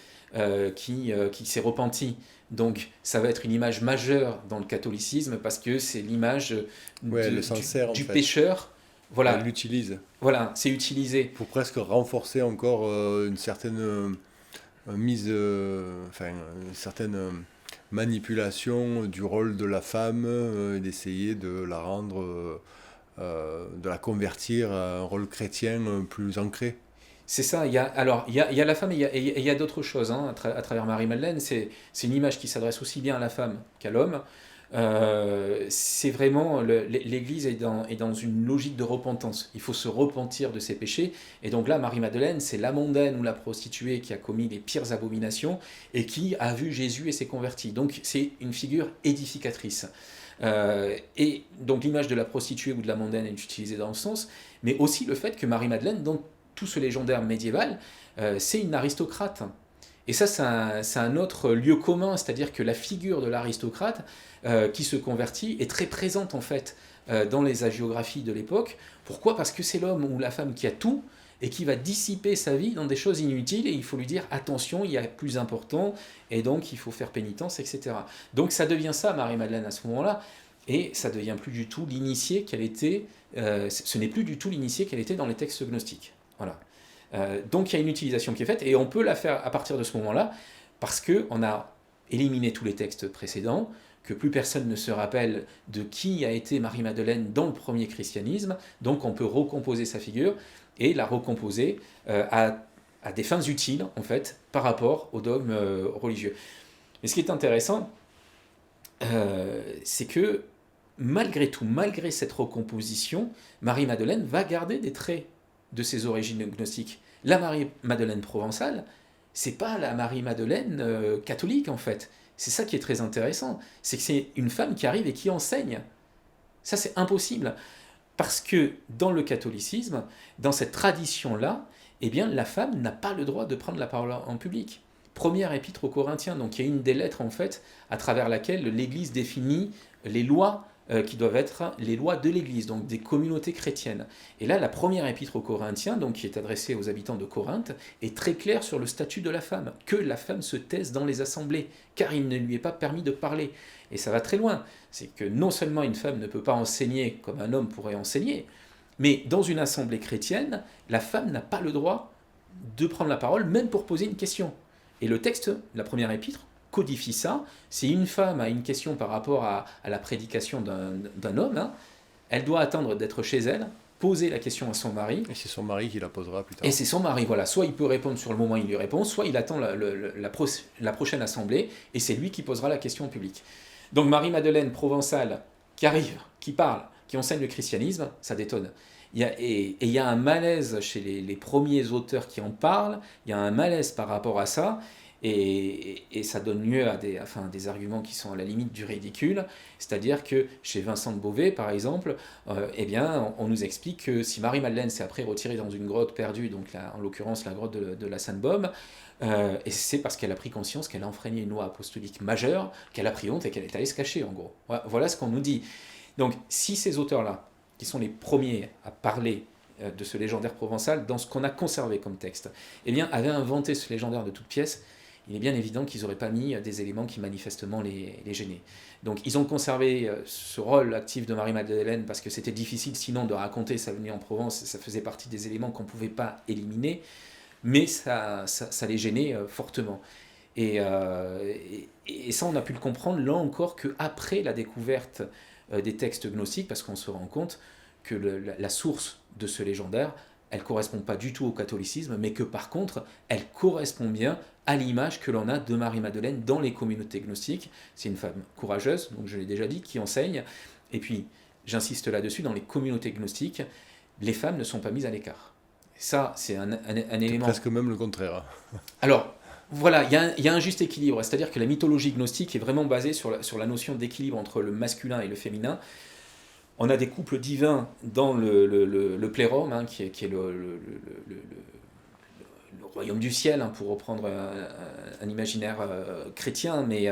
S2: qui s'est repentie. Donc ça va être une image majeure dans le catholicisme parce que c'est l'image du pécheur
S1: Elle
S2: Voilà,
S1: l'utilise
S2: voilà, c'est utilisé.
S1: pour presque renforcer encore une certaine une certaine manipulation du rôle de la femme, et d'essayer de la rendre, de la convertir à un rôle chrétien plus ancré.
S2: C'est ça, il y a la femme et il y a d'autres choses hein, à travers Marie-Madeleine. C'est une image qui s'adresse aussi bien à la femme qu'à l'homme. C'est vraiment, l'Église est dans une logique de repentance. Il faut se repentir de ses péchés. Et donc là, Marie-Madeleine, c'est la mondaine ou la prostituée qui a commis les pires abominations et qui a vu Jésus et s'est convertie. Donc c'est une figure édificatrice. Et donc l'image de la prostituée ou de la mondaine est utilisée dans ce sens, mais aussi le fait que Marie-Madeleine, dans tout ce légendaire médiéval, c'est une aristocrate. Et ça, c'est un autre lieu commun, c'est-à-dire que la figure de l'aristocrate qui se convertit est très présente en fait dans les hagiographies de l'époque. Pourquoi? Parce que c'est l'homme ou la femme qui a tout et qui va dissiper sa vie dans des choses inutiles et il faut lui dire attention, il y a plus important et donc il faut faire pénitence, etc. Donc ça devient ça, Marie-Madeleine, à ce moment-là, et ça devient plus du tout l'initié qu'elle était, ce n'est plus du tout l'initié qu'elle était dans les textes gnostiques. Voilà. Donc il y a une utilisation qui est faite et on peut la faire à partir de ce moment-là parce qu'on a éliminé tous les textes précédents, que plus personne ne se rappelle de qui a été Marie-Madeleine dans le premier christianisme, donc on peut recomposer sa figure et la recomposer à des fins utiles en fait par rapport au dogme religieux. Mais ce qui est intéressant, c'est que malgré tout, malgré cette recomposition, Marie-Madeleine va garder des traits de ses origines gnostiques. La Marie-Madeleine provençale, c'est pas la Marie-Madeleine catholique en fait. C'est ça qui est très intéressant, c'est que c'est une femme qui arrive et qui enseigne. Ça c'est impossible parce que dans le catholicisme, dans cette tradition-là, eh bien la femme n'a pas le droit de prendre la parole en public. Première épître aux Corinthiens, donc il y a une des lettres en fait à travers laquelle l'Église définit les lois qui doivent être les lois de l'Église, donc des communautés chrétiennes. Et là, la première épître aux Corinthiens, donc qui est adressée aux habitants de Corinthe, est très claire sur le statut de la femme, que la femme se taise dans les assemblées, car il ne lui est pas permis de parler. Et ça va très loin. C'est que non seulement une femme ne peut pas enseigner comme un homme pourrait enseigner, mais dans une assemblée chrétienne, la femme n'a pas le droit de prendre la parole, même pour poser une question. Et le texte, la première épître, codifie ça. Si une femme a une question par rapport à la prédication d'un homme, hein, elle doit attendre d'être chez elle, poser la question à son mari.
S1: Et c'est son mari qui la posera plus tard.
S2: Et c'est son mari, voilà. Soit il peut répondre sur le moment, il lui répond, soit il attend la prochaine assemblée, et c'est lui qui posera la question au public. Donc Marie-Madeleine provençale, qui arrive, qui parle, qui enseigne le christianisme, ça détonne. Et il y a un malaise chez les premiers auteurs qui en parlent, il y a un malaise par rapport à ça, et ça donne lieu à des arguments qui sont à la limite du ridicule, c'est-à-dire que chez Vincent de Beauvais, par exemple, eh bien, on nous explique que si Marie-Madeleine s'est après retirée dans une grotte perdue, donc là, en l'occurrence la grotte de la Sainte-Baume, et c'est parce qu'elle a pris conscience qu'elle a enfreigné une loi apostolique majeure, qu'elle a pris honte et qu'elle est allée se cacher, en gros. Voilà ce qu'on nous dit. Donc, si ces auteurs-là, qui sont les premiers à parler de ce légendaire provençal dans ce qu'on a conservé comme texte, eh bien, avaient inventé ce légendaire de toute pièce, il est bien évident qu'ils n'auraient pas mis des éléments qui manifestement les gênaient. Donc ils ont conservé ce rôle actif de Marie-Madeleine parce que c'était difficile sinon de raconter sa venue en Provence, ça faisait partie des éléments qu'on ne pouvait pas éliminer, mais ça les gênait fortement. Et ça, on a pu le comprendre là encore qu'après la découverte des textes gnostiques, parce qu'on se rend compte que la source de ce légendaire, elle ne correspond pas du tout au catholicisme, mais que par contre, elle correspond bien à l'image que l'on a de Marie-Madeleine dans les communautés gnostiques. C'est une femme courageuse, donc je l'ai déjà dit, qui enseigne. Et puis, j'insiste là-dessus, dans les communautés gnostiques, les femmes ne sont pas mises à l'écart. Ça, c'est un élément...
S1: Presque même le contraire.
S2: Alors, voilà, il y a un juste équilibre, c'est-à-dire que la mythologie gnostique est vraiment basée sur la notion d'équilibre entre le masculin et le féminin. On a des couples divins dans le plérum, hein, qui est le royaume du ciel, hein, pour reprendre un imaginaire chrétien, mais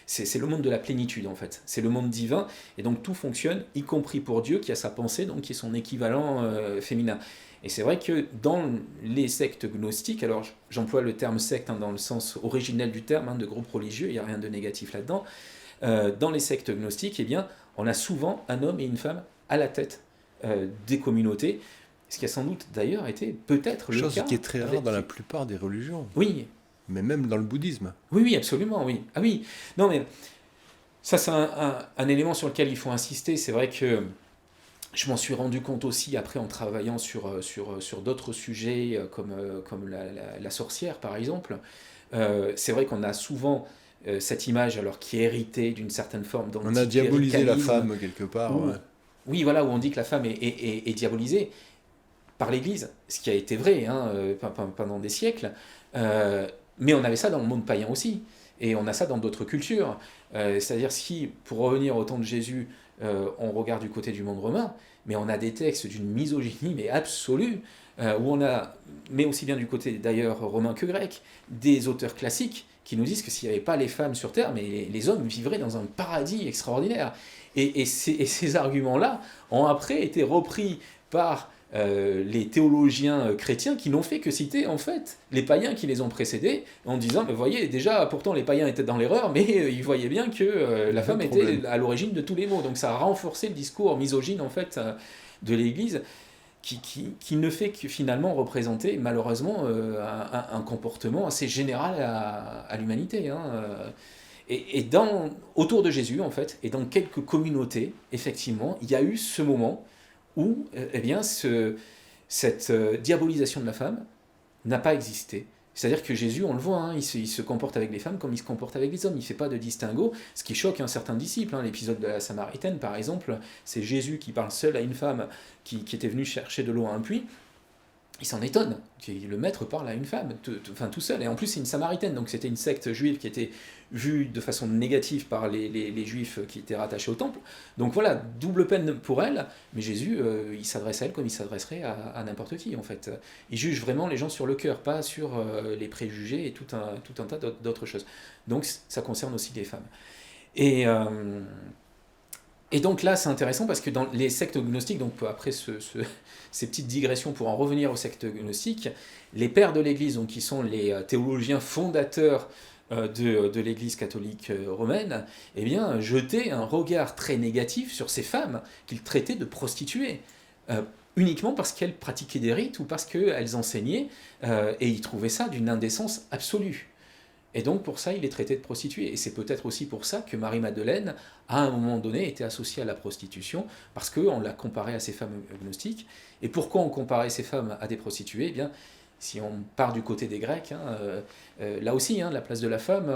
S2: c'est le monde de la plénitude en fait. C'est le monde divin, et donc tout fonctionne, y compris pour Dieu qui a sa pensée, donc qui est son équivalent féminin. Et c'est vrai que dans les sectes gnostiques, alors j'emploie le terme secte, hein, dans le sens originel du terme, hein, de groupe religieux, il n'y a rien de négatif là-dedans, dans les sectes gnostiques, eh bien, on a souvent un homme et une femme à la tête des communautés, ce qui a sans doute d'ailleurs été peut-être le
S1: Chose
S2: cas.
S1: qui est très rare
S2: avec...
S1: dans la plupart des religions,
S2: Oui,
S1: mais même dans le bouddhisme.
S2: oui, oui, absolument, oui. Ah oui, non mais ça c'est un élément sur lequel il faut insister. C'est vrai que je m'en suis rendu compte aussi après en travaillant sur d'autres sujets comme la sorcière par exemple. C'est vrai qu'on a souvent cette image alors qui est héritée d'une certaine forme
S1: On a diabolisé la
S2: d'anticléricalisme.
S1: femme quelque part.
S2: Où,
S1: Ouais.
S2: oui, voilà, où on dit que la femme est diabolisée par l'Église, ce qui a été vrai hein, pendant des siècles. Mais on avait ça dans le monde païen aussi. Et on a ça dans d'autres cultures. C'est-à-dire si, pour revenir au temps de Jésus, on regarde du côté du monde romain, mais on a des textes d'une misogynie mais absolue, où on a, mais aussi bien du côté d'ailleurs romain que grec, des auteurs classiques qui nous disent que s'il n'y avait pas les femmes sur Terre, mais les hommes vivraient dans un paradis extraordinaire. Et ces arguments-là ont après été repris par les théologiens chrétiens qui n'ont fait que citer en fait les païens qui les ont précédés en disant mais voyez déjà pourtant les païens étaient dans l'erreur mais ils voyaient bien que la femme était à l'origine de tous les maux, donc ça a renforcé le discours misogyne en fait de l'Église qui ne fait que finalement représenter malheureusement un comportement assez général à l'humanité hein. Et autour de Jésus en fait et dans quelques communautés effectivement il y a eu ce moment où eh bien, cette diabolisation de la femme n'a pas existé. C'est-à-dire que Jésus, on le voit, hein, il se comporte avec les femmes comme il se comporte avec les hommes, il ne fait pas de distinguo, ce qui choque certains disciples. Hein. L'épisode de la Samaritaine, par exemple, c'est Jésus qui parle seul à une femme qui était venue chercher de l'eau à un puits. Il s'en étonne, le maître parle à une femme, tout seul, et en plus c'est une Samaritaine, donc c'était une secte juive qui était vue de façon négative par les juifs qui étaient rattachés au temple, donc voilà, double peine pour elle, mais Jésus, il s'adresse à elle comme il s'adresserait à n'importe qui en fait. Il juge vraiment les gens sur le cœur, pas sur les préjugés et tout un tas d'autres choses. Donc ça concerne aussi les femmes. Et donc là, c'est intéressant parce que dans les sectes gnostiques, donc après ces petites digressions pour en revenir aux sectes gnostiques, les pères de l'Église, donc qui sont les théologiens fondateurs de l'Église catholique romaine, eh bien, jetaient un regard très négatif sur ces femmes qu'ils traitaient de prostituées, uniquement parce qu'elles pratiquaient des rites ou parce qu'elles enseignaient, et ils trouvaient ça d'une indécence absolue. Et donc pour ça, il est traité de prostituée. Et c'est peut-être aussi pour ça que Marie-Madeleine, à un moment donné, était associée à la prostitution, parce qu'on l'a comparée à ces femmes gnostiques. Et pourquoi on comparait ces femmes à des prostituées ? Eh bien, si on part du côté des Grecs, hein, là aussi, hein, la place de la femme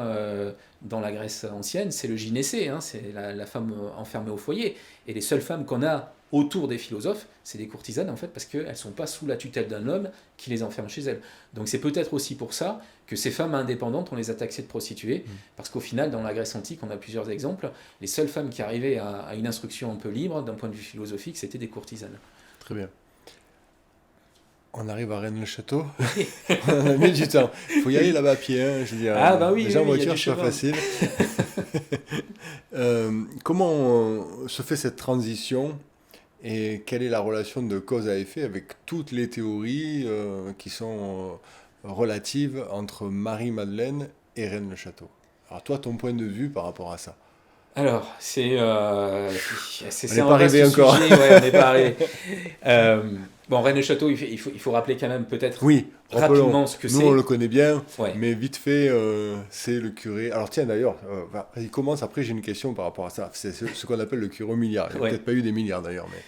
S2: dans la Grèce ancienne, c'est le gynécée, hein, c'est la femme enfermée au foyer. Et les seules femmes qu'on a autour des philosophes, c'est des courtisanes en fait, parce qu'elles ne sont pas sous la tutelle d'un homme qui les enferme chez elles. Donc c'est peut-être aussi pour ça que ces femmes indépendantes, on les a taxées de prostituées, parce qu'au final, dans la Grèce antique, on a plusieurs exemples, les seules femmes qui arrivaient à une instruction un peu libre, d'un point de vue philosophique, c'était des courtisanes.
S1: Très bien. On arrive à Rennes-le-Château. On a mis du temps. Il faut y aller là-bas à pied. Hein, je veux dire,
S2: ah bah oui,
S1: déjà en
S2: oui,
S1: voiture, c'est pas facile. Comment se fait cette transition et quelle est la relation de cause à effet avec toutes les théories qui sont relatives entre Marie-Madeleine et Rennes-le-Château? Alors toi, ton point de vue par rapport à ça?
S2: Alors, c'est
S1: On n'est
S2: un
S1: pas
S2: vaste
S1: arrivé encore.
S2: sujet, ouais, on n'est pas arrivé. Bon, Rennes-le-Château, il faut rappeler quand même peut-être
S1: Oui,
S2: rapidement ce que
S1: nous
S2: c'est.
S1: on le connaît bien,
S2: Ouais.
S1: mais vite fait, c'est le curé. Alors tiens d'ailleurs, il commence après, j'ai une question par rapport à ça. C'est ce qu'on appelle le curé au milliard. Il n'y a
S2: Ouais.
S1: peut-être pas eu des milliards d'ailleurs, mais...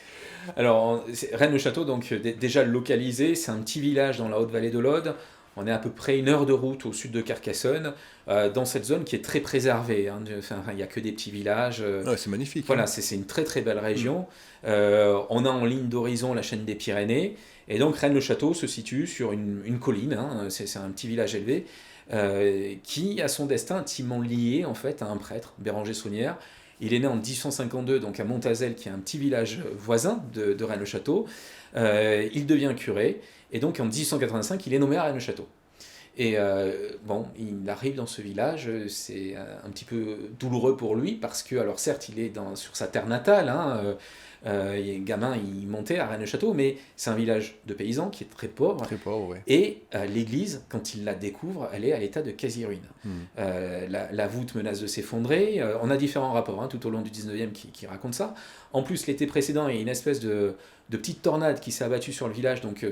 S2: Alors, Rennes-le-Château, donc déjà localisé, c'est un petit village dans la haute vallée de l'Aude. On est à peu près 1 heure de route au sud de Carcassonne, dans cette zone qui est très préservée. Hein. Enfin, il n'y a que des petits villages.
S1: Ouais, c'est magnifique.
S2: Voilà,
S1: Hein.
S2: c'est une très très belle région. On a en ligne d'horizon la chaîne des Pyrénées. Et donc Rennes-le-Château se situe sur une colline. Hein. C'est un petit village élevé qui a son destin intimement lié en fait à un prêtre, Béranger Saunière. Il est né en 1852 donc à Montazel, qui est un petit village voisin de Rennes-le-Château. Il devient curé. Et donc en 1885, il est nommé à Rennes-le-Château. Et bon, il arrive dans ce village, c'est un petit peu douloureux pour lui, parce que, alors certes, il est sur sa terre natale, hein, Les gamins, ils montaient à Rennes-le-Château, mais c'est un village de paysans qui est très pauvre.
S1: Très pauvre, oui.
S2: Et l'église, quand il la découvre, elle est à l'état de quasi-ruine.
S1: Hmm.
S2: La voûte menace de s'effondrer. On a différents rapports tout au long du 19e qui racontent ça. En plus, l'été précédent, il y a une espèce de petite tornade qui s'est abattue sur le village, donc,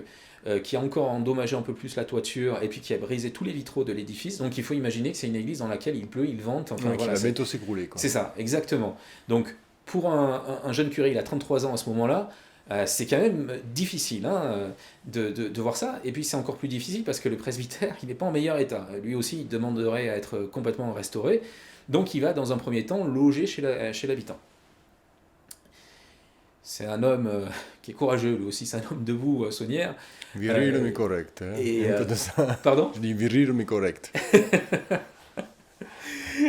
S2: qui a encore endommagé un peu plus la toiture et puis qui a brisé tous les vitraux de l'édifice. Donc il faut imaginer que c'est une église dans laquelle il pleut, il vente. Enfin,
S1: Ouais,
S2: voilà,
S1: qui va bientôt s'écrouler, quoi.
S2: c'est ça, exactement. Donc, pour un jeune curé, il a 33 ans à ce moment-là, c'est quand même difficile de voir ça. Et puis, c'est encore plus difficile parce que le presbytère, il n'est pas en meilleur état. Lui aussi, il demanderait à être complètement restauré. Donc, il va, dans un premier temps, loger chez l'habitant. C'est un homme qui est courageux, lui aussi, c'est un homme debout, Saunière.
S1: Viril mais correct. Hein.
S2: Et,
S1: Un peu de ça.
S2: Pardon?
S1: Je dis viril mais correct.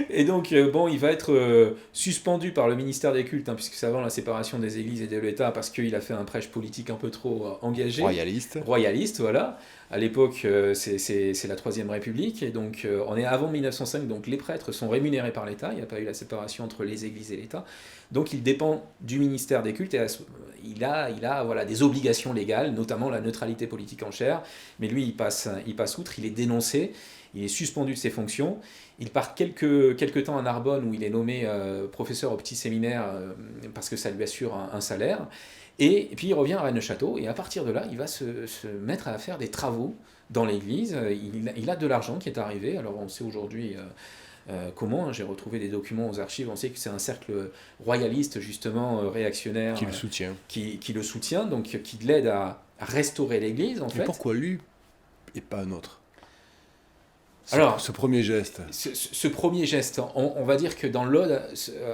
S2: Et donc, bon, il va être suspendu par le ministère des cultes, puisque c'est avant la séparation des églises et de l'État, parce qu'il a fait un prêche politique un peu trop engagé.
S1: Royaliste.
S2: Royaliste, voilà. À l'époque, c'est la Troisième République, et donc on est avant 1905, donc les prêtres sont rémunérés par l'État, il n'y a pas eu la séparation entre les églises et l'État, donc il dépend du ministère des cultes, et il a voilà, des obligations légales, notamment la neutralité politique en chair, mais lui, il passe outre, il est dénoncé, il est suspendu de ses fonctions. Il part quelques temps à Narbonne où il est nommé professeur au petit séminaire parce que ça lui assure un salaire. Et puis il revient à Rennes-le-Château et à partir de là, il va se mettre à faire des travaux dans l'église. Il a de l'argent qui est arrivé. Alors on sait aujourd'hui comment. J'ai retrouvé des documents aux archives. On sait que c'est un cercle royaliste justement réactionnaire
S1: Qui le soutient.
S2: Qui le soutient, donc qui l'aide à restaurer l'église en fait.
S1: Mais pourquoi lui et pas un autre?
S2: Alors,
S1: ce premier geste.
S2: Ce premier geste, on va dire que dans l'ode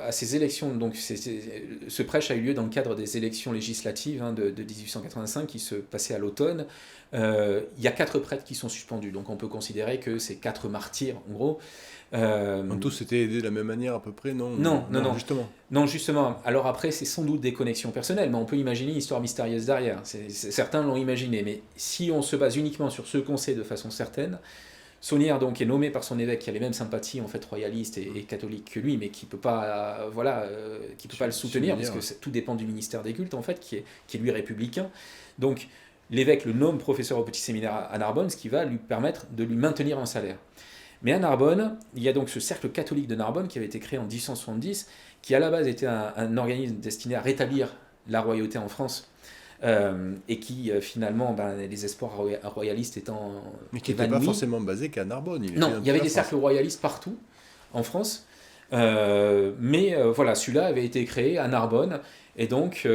S2: à ces élections, donc ce prêche a eu lieu dans le cadre des élections législatives de 1885 qui se passaient à l'automne. Il y a 4 prêtres qui sont suspendus, donc on peut considérer que c'est 4 martyrs en gros.
S1: En tous c'était aidé de la même manière à peu près, non?
S2: Non,
S1: justement.
S2: Non, justement. Alors après, c'est sans doute des connexions personnelles, mais on peut imaginer une histoire mystérieuse derrière. Certains l'ont imaginé, mais si on se base uniquement sur ce qu'on sait de façon certaine, Saunière donc est nommé par son évêque qui a les mêmes sympathies en fait royalistes et catholiques que lui, mais qui peut pas qui peut pas le soutenir parce que tout dépend du ministère des cultes en fait qui est lui républicain. Donc l'évêque le nomme professeur au petit séminaire à Narbonne, ce qui va lui permettre de lui maintenir un salaire. Mais à Narbonne, il y a donc ce cercle catholique de Narbonne qui avait été créé en 1870, qui à la base était un organisme destiné à rétablir la royauté en France. Et qui finalement, les espoirs royalistes étant
S1: mais qui n'était pas forcément basé qu'à Narbonne.
S2: Non, il y avait des cercles royalistes partout en France, mais voilà, celui-là avait été créé à Narbonne, et donc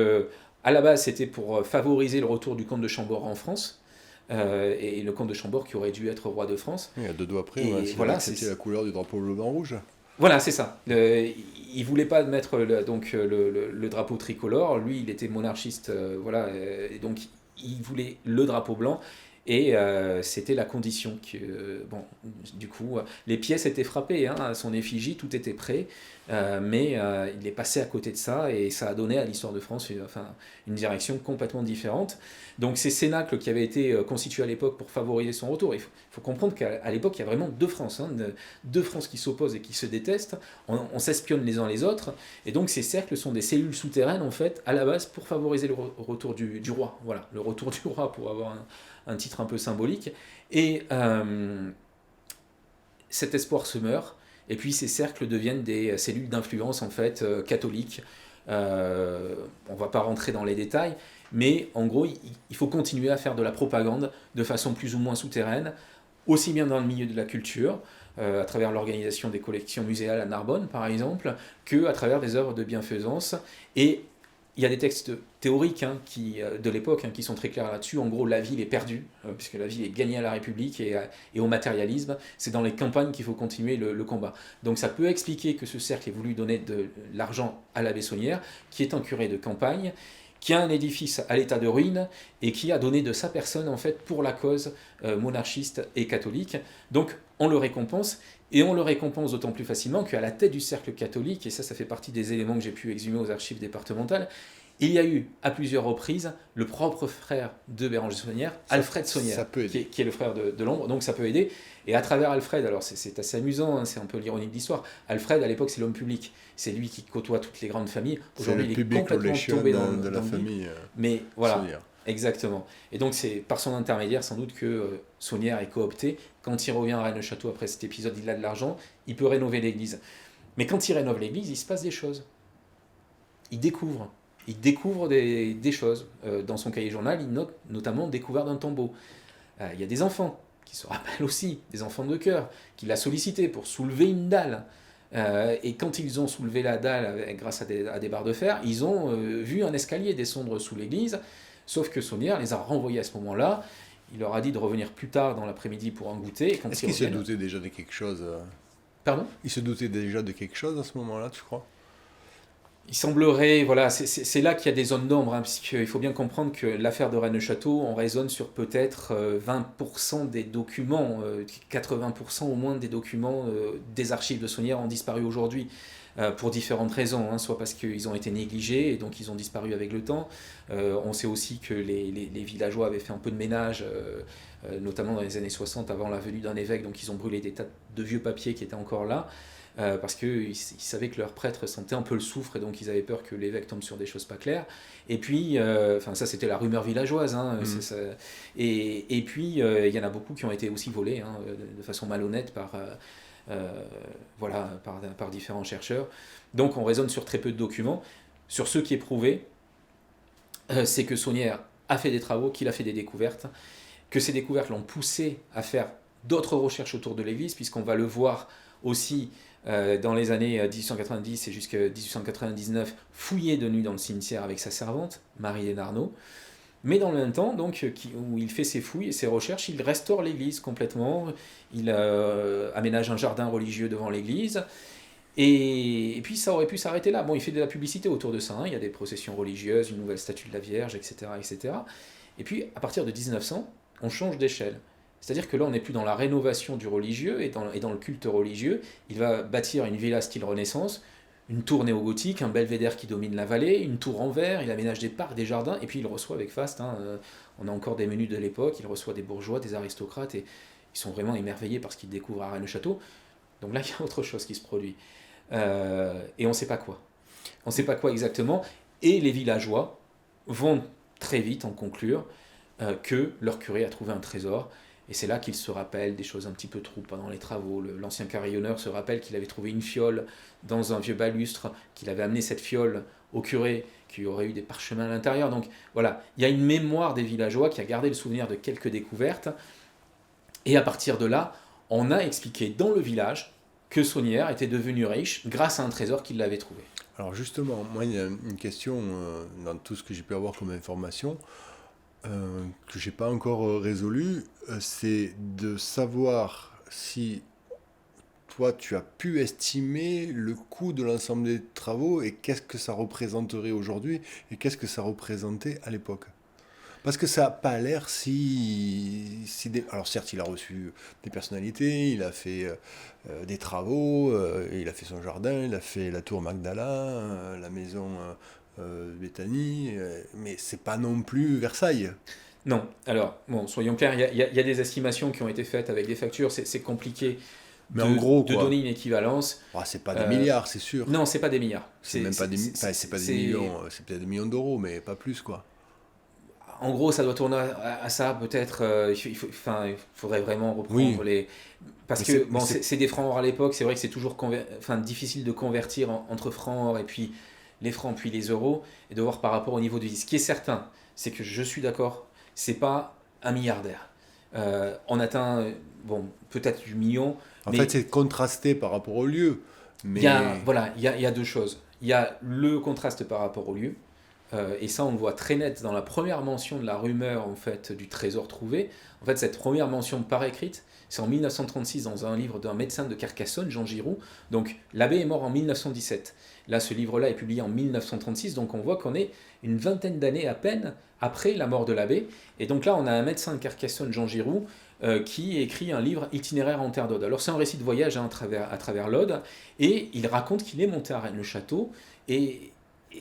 S2: à la base c'était pour favoriser le retour du comte de Chambord en France. Et le comte de Chambord qui aurait dû être roi de France.
S1: Oui, à 2 doigts près,
S2: voilà,
S1: c'était la couleur du drapeau bleu-blanc-rouge.
S2: Voilà, c'est ça. Il ne voulait pas mettre le drapeau tricolore. Lui, il était monarchiste, voilà, et donc il voulait le drapeau blanc. Et c'était la condition que, du coup, les pièces étaient frappées, à son effigie, tout était prêt, mais il est passé à côté de ça et ça a donné à l'histoire de France une direction complètement différente. Donc ces cénacles qui avaient été constitués à l'époque pour favoriser son retour, il faut comprendre qu'à l'époque, il y a vraiment 2 France, deux France qui s'opposent et qui se détestent, on s'espionne les uns les autres, et donc ces cercles sont des cellules souterraines, en fait, à la base, pour favoriser le retour du roi. Voilà, le retour du roi, pour avoir un titre un peu symbolique, et cet espoir se meurt, et puis ces cercles deviennent des cellules d'influence en fait catholiques. On ne va pas rentrer dans les détails, mais en gros, il faut continuer à faire de la propagande de façon plus ou moins souterraine, aussi bien dans le milieu de la culture, à travers l'organisation des collections muséales à Narbonne par exemple, qu'à travers des œuvres de bienfaisance. Et il y a des textes théoriques de l'époque qui sont très clairs là-dessus. En gros, la ville est perdue, puisque la ville est gagnée à la République et au matérialisme. C'est dans les campagnes qu'il faut continuer le combat. Donc ça peut expliquer que ce cercle ait voulu donner de l'argent à l'abbé Saunière, qui est un curé de campagne, qui a un édifice à l'état de ruine et qui a donné de sa personne en fait pour la cause monarchiste et catholique. Donc on le récompense, et on le récompense d'autant plus facilement qu'à la tête du cercle catholique, et ça fait partie des éléments que j'ai pu exhumer aux archives départementales, Il y a eu à plusieurs reprises le propre frère de Béranger Saunière, Alfred Saunière, qui est le frère de l'ombre, donc ça peut aider. Et à travers Alfred, alors c'est assez amusant, hein, c'est un peu l'ironie de l'histoire, Alfred à l'époque c'est l'homme public, c'est lui qui côtoie toutes les grandes familles. Aujourd'hui il est complètement tombé dans
S1: la famille.
S2: Mais voilà,
S1: Saunière.
S2: exactement. Et donc c'est par son intermédiaire sans doute que Saunière est coopté. Quand il revient à Rennes-le-Château après cet épisode, il a de l'argent, il peut rénover l'église. Mais quand il rénove l'église, il se passe des choses. Il découvre des choses. Dans son cahier journal, il note notamment découvert d'un tombeau. Il y a des enfants qui se rappellent aussi, des enfants de cœur, qui l'a sollicité pour soulever une dalle. Et quand ils ont soulevé la dalle grâce à des barres de fer, ils ont vu un escalier descendre sous l'église, sauf que Saunière les a renvoyés à ce moment-là. Il leur a dit de revenir plus tard dans l'après-midi pour en goûter.
S1: Est-ce qu'il se doutait déjà de quelque chose
S2: Pardon ?
S1: Il se doutait déjà de quelque chose à ce moment-là, tu crois ?
S2: Il semblerait, voilà, c'est là qu'il y a des zones d'ombre, hein, puisqu'il faut bien comprendre que l'affaire de Rennes-le-Château, on raisonne sur peut-être 20% des documents, 80% au moins des documents des archives de Saunière ont disparu aujourd'hui, pour différentes raisons, hein, soit parce qu'ils ont été négligés et donc ils ont disparu avec le temps. On sait aussi que les villageois avaient fait un peu de ménage, notamment dans les années 60, avant la venue d'un évêque, donc ils ont brûlé des tas de vieux papiers qui étaient encore là. Parce qu'ils savaient que leur prêtre sentait un peu le soufre et donc ils avaient peur que l'évêque tombe sur des choses pas claires. Et puis, ça c'était la rumeur villageoise, hein, ça. Et puis il y en a beaucoup qui ont été aussi volés, hein, de façon malhonnête par différents chercheurs. Donc on raisonne sur très peu de documents. Sur ce qui est prouvé, c'est que Saunière a fait des travaux, qu'il a fait des découvertes, que ces découvertes l'ont poussé à faire d'autres recherches autour de l'église, puisqu'on va le voir aussi dans les années 1890 et jusqu'à 1899, fouiller de nuit dans le cimetière avec sa servante, Marie Desnarnaud. Mais dans le même temps, donc, où il fait ses fouilles et ses recherches, il restaure l'église complètement, il aménage un jardin religieux devant l'église, et puis ça aurait pu s'arrêter là. Bon, il fait de la publicité autour de ça, hein. Il y a des processions religieuses, une nouvelle statue de la Vierge, etc., etc. Et puis, à partir de 1900, on change d'échelle. C'est-à-dire que là, on n'est plus dans la rénovation du religieux et dans le culte religieux. Il va bâtir une villa style Renaissance, une tour néo-gothique, un belvédère qui domine la vallée, une tour en verre, il aménage des parcs, des jardins, et puis il reçoit avec faste, hein, on a encore des menus de l'époque, il reçoit des bourgeois, des aristocrates, et ils sont vraiment émerveillés par ce qu'ils découvrent à Rennes-le-Château. Donc là, il y a autre chose qui se produit. Et on ne sait pas quoi. On ne sait pas quoi exactement, et les villageois vont très vite en conclure que leur curé a trouvé un trésor. Et c'est là qu'il se rappelle des choses un petit peu trop pendant les travaux. L'ancien carillonneur se rappelle qu'il avait trouvé une fiole dans un vieux balustre, qu'il avait amené cette fiole au curé, qu'il y aurait eu des parchemins à l'intérieur. Donc voilà, il y a une mémoire des villageois qui a gardé le souvenir de quelques découvertes. Et à partir de là, on a expliqué dans le village que Saunière était devenu riche grâce à un trésor qu'il avait trouvé.
S1: Alors justement, moi il y a une question dans tout ce que j'ai pu avoir comme information. Que j'ai pas encore résolu, c'est de savoir si toi tu as pu estimer le coût de l'ensemble des travaux et qu'est-ce que ça représenterait aujourd'hui et qu'est-ce que ça représentait à l'époque. Parce que ça n'a pas l'air Alors certes, il a reçu des personnalités, il a fait des travaux, il a fait son jardin, il a fait la tour Magdala, la maison Béthanie, mais c'est pas non plus Versailles.
S2: Non, alors, bon, soyons clairs, il y a des estimations qui ont été faites avec des factures, c'est compliqué
S1: mais en gros,
S2: de donner une équivalence.
S1: C'est pas des milliards, c'est sûr.
S2: Non, c'est pas des milliards.
S1: C'est même pas des millions, c'est peut-être des millions d'euros, mais pas plus, quoi.
S2: En gros, ça doit tourner à ça, peut-être. Il faudrait vraiment reprendre les. Parce que c'est des francs or à l'époque, c'est vrai que c'est toujours difficile de convertir entre francs or et puis les francs, puis les euros, et de voir par rapport au niveau du. Ce qui est certain, c'est que je suis d'accord, c'est pas un milliardaire. On atteint, peut-être du million.
S1: En fait, c'est contrasté par rapport au lieu. Mais...
S2: Il y a deux choses. Il y a le contraste par rapport au lieu. Et ça, on le voit très net dans la première mention de la rumeur en fait, du trésor trouvé. En fait, cette première mention par écrite, c'est en 1936 dans un livre d'un médecin de Carcassonne, Jean Giroux. Donc, l'abbé est mort en 1917. Là, ce livre-là est publié en 1936, donc on voit qu'on est une vingtaine d'années à peine après la mort de l'abbé. Et donc là, on a un médecin de Carcassonne, Jean Giroux, qui écrit un livre itinéraire en terre d'Aude. Alors, c'est un récit de voyage à travers l'Aude, et il raconte qu'il est monté à Rennes-le-Château, et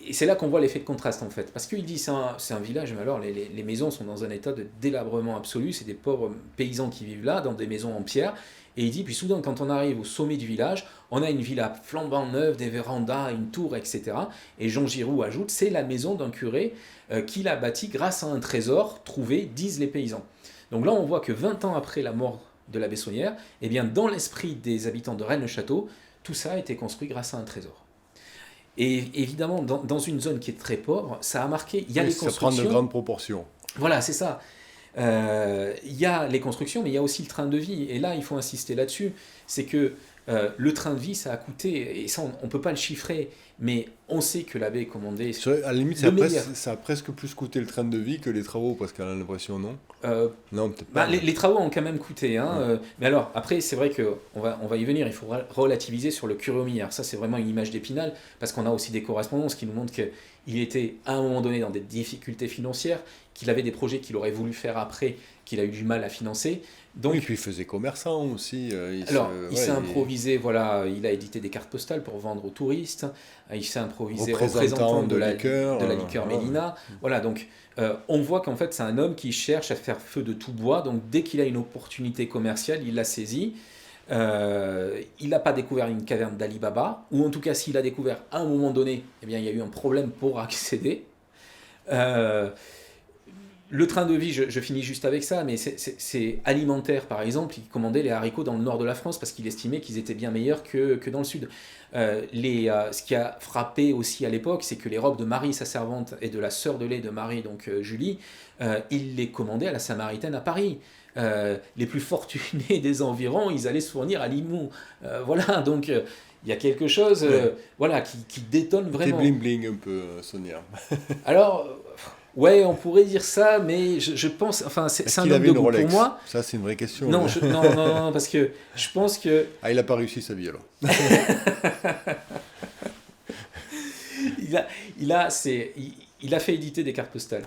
S2: et c'est là qu'on voit l'effet de contraste en fait. Parce qu'il dit c'est un village, mais alors les maisons sont dans un état de délabrement absolu, c'est des pauvres paysans qui vivent là, dans des maisons en pierre. Et il dit, puis soudain quand on arrive au sommet du village, on a une villa flambant neuve, des vérandas, une tour, etc. Et Jean Giroud ajoute, c'est la maison d'un curé qu'il a bâti grâce à un trésor trouvé, disent les paysans. Donc là on voit que 20 ans après la mort de l'abbé Saunière, eh bien dans l'esprit des habitants de Rennes-le-Château, tout ça a été construit grâce à un trésor. Et évidemment, dans une zone qui est très pauvre, ça a marqué. Il y a les constructions.
S1: Ça prend de grandes proportions.
S2: Voilà, c'est ça. Il y a les constructions, mais il y a aussi le train de vie. Et là, il faut insister là-dessus. C'est que le train de vie, ça a coûté, et ça, on ne peut pas le chiffrer, mais on sait que l'abbé commandait.
S1: À la limite, ça a presque plus coûté le train de vie que les travaux, parce qu'elle a l'impression, non non, peut-être pas.
S2: Les travaux ont quand même coûté. Hein, mais alors, après, c'est vrai qu'on va y venir. Il faut relativiser sur le curé Homillard. Ça, c'est vraiment une image d'Épinal, parce qu'on a aussi des correspondances qui nous montrent qu'il était, à un moment donné, dans des difficultés financières, qu'il avait des projets qu'il aurait voulu faire après, qu'il a eu du mal à financer. Donc,
S1: oui, puis il faisait commerçant aussi.
S2: Il s'est improvisé, voilà, il a édité des cartes postales pour vendre aux touristes. Il s'est improvisé représentant de la liqueur Mélina. Voilà, donc on voit qu'en fait c'est un homme qui cherche à faire feu de tout bois. Donc dès qu'il a une opportunité commerciale, il la saisit. Il n'a pas découvert une caverne d'Ali Baba, ou en tout cas s'il a découvert à un moment donné, eh bien, il y a eu un problème pour accéder. Le train de vie, je finis juste avec ça, mais c'est alimentaire par exemple, il commandait les haricots dans le nord de la France parce qu'il estimait qu'ils étaient bien meilleurs que dans le sud. Ce qui a frappé aussi à l'époque, c'est que les robes de Marie, sa servante, et de la sœur de lait de Marie, donc Julie, il les commandait à la Samaritaine à Paris. Les plus fortunés des environs, ils allaient se fournir à Limoux. Voilà, donc il y a quelque chose voilà, qui détonne vraiment.
S1: C'est bling-bling un peu, Sonia.
S2: Alors... Ouais, on pourrait dire ça, mais je pense, enfin, c'est un homme de goût pour moi.
S1: Ça, c'est une vraie question.
S2: Non, non, parce que je pense que...
S1: Ah, il n'a pas réussi sa vie, alors.
S2: il a fait éditer des cartes postales.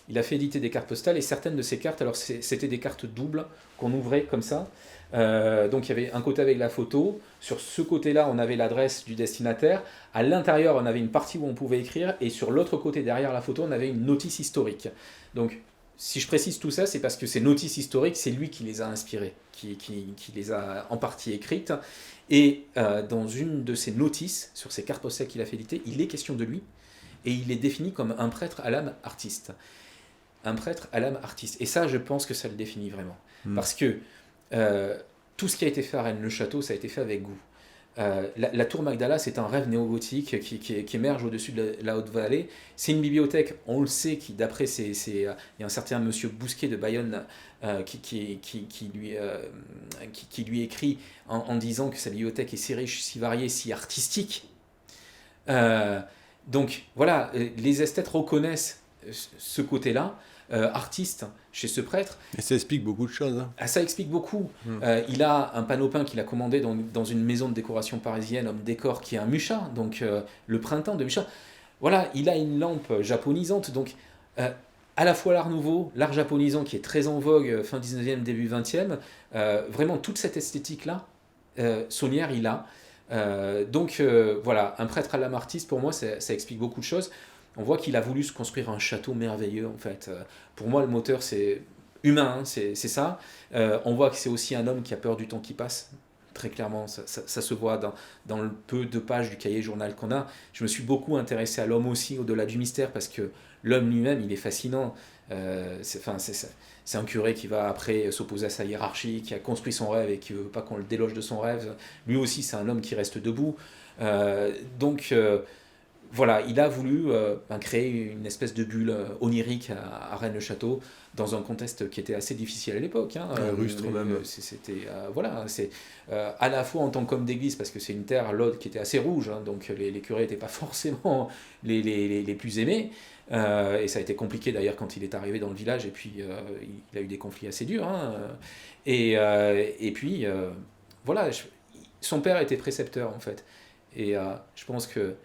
S2: Il a fait éditer des cartes postales, et certaines de ces cartes, alors c'était des cartes doubles qu'on ouvrait comme ça. Donc il y avait un côté avec la photo, sur ce côté-là on avait l'adresse du destinataire, à l'intérieur on avait une partie où on pouvait écrire, et sur l'autre côté derrière la photo on avait une notice historique. Donc si je précise tout ça, c'est parce que ces notices historiques, c'est lui qui les a inspirées, qui les a en partie écrites, et dans une de ces notices, sur ces cartes postales qu'il a fait éditer, il est question de lui, et il est défini comme un prêtre à l'âme artiste. Un prêtre à l'âme artiste, et ça je pense que ça le définit vraiment, parce que tout ce qui a été fait à Rennes-le-Château, ça a été fait avec goût. La tour Magdala, c'est un rêve néo-gothique qui émerge au-dessus de la Haute-Vallée. C'est une bibliothèque, on le sait, qui d'après, il y a un certain monsieur Bousquet de Bayonne qui lui écrit en disant que sa bibliothèque est si riche, si variée, si artistique. Donc voilà, les esthètes reconnaissent ce côté-là. Artiste chez ce prêtre.
S1: Et ça explique beaucoup de choses. Hein.
S2: Ça explique beaucoup. Il a un panneau peint qu'il a commandé dans une maison de décoration parisienne, Homme Décor, qui est un Mucha, donc le printemps de Mucha. Voilà, il a une lampe japonisante, donc à la fois l'art nouveau, l'art japonisant qui est très en vogue fin 19e, début 20e, vraiment toute cette esthétique-là, Saunière, il a. Donc voilà, un prêtre à l'âme artiste, pour moi, ça explique beaucoup de choses. On voit qu'il a voulu se construire un château merveilleux, en fait. Pour moi, le moteur, c'est humain, hein, c'est ça. On voit que c'est aussi un homme qui a peur du temps qui passe. Très clairement, ça se voit dans le peu de pages du cahier journal qu'on a. Je me suis beaucoup intéressé à l'homme aussi, au-delà du mystère, parce que l'homme lui-même, il est fascinant. C'est un curé qui va après s'opposer à sa hiérarchie, qui a construit son rêve et qui ne veut pas qu'on le déloge de son rêve. Lui aussi, c'est un homme qui reste debout. Voilà, il a voulu créer une espèce de bulle onirique à Rennes-le-Château dans un contexte qui était assez difficile à l'époque. Hein.
S1: Rustre même.
S2: C'était c'est à la fois en tant qu'homme d'église, parce que c'est une terre, l'Aude, qui était assez rouge, hein, donc les curés n'étaient pas forcément les plus aimés. Et ça a été compliqué d'ailleurs quand il est arrivé dans le village, et puis il a eu des conflits assez durs. Hein. Et puis, voilà, son père était précepteur en fait. Et je pense que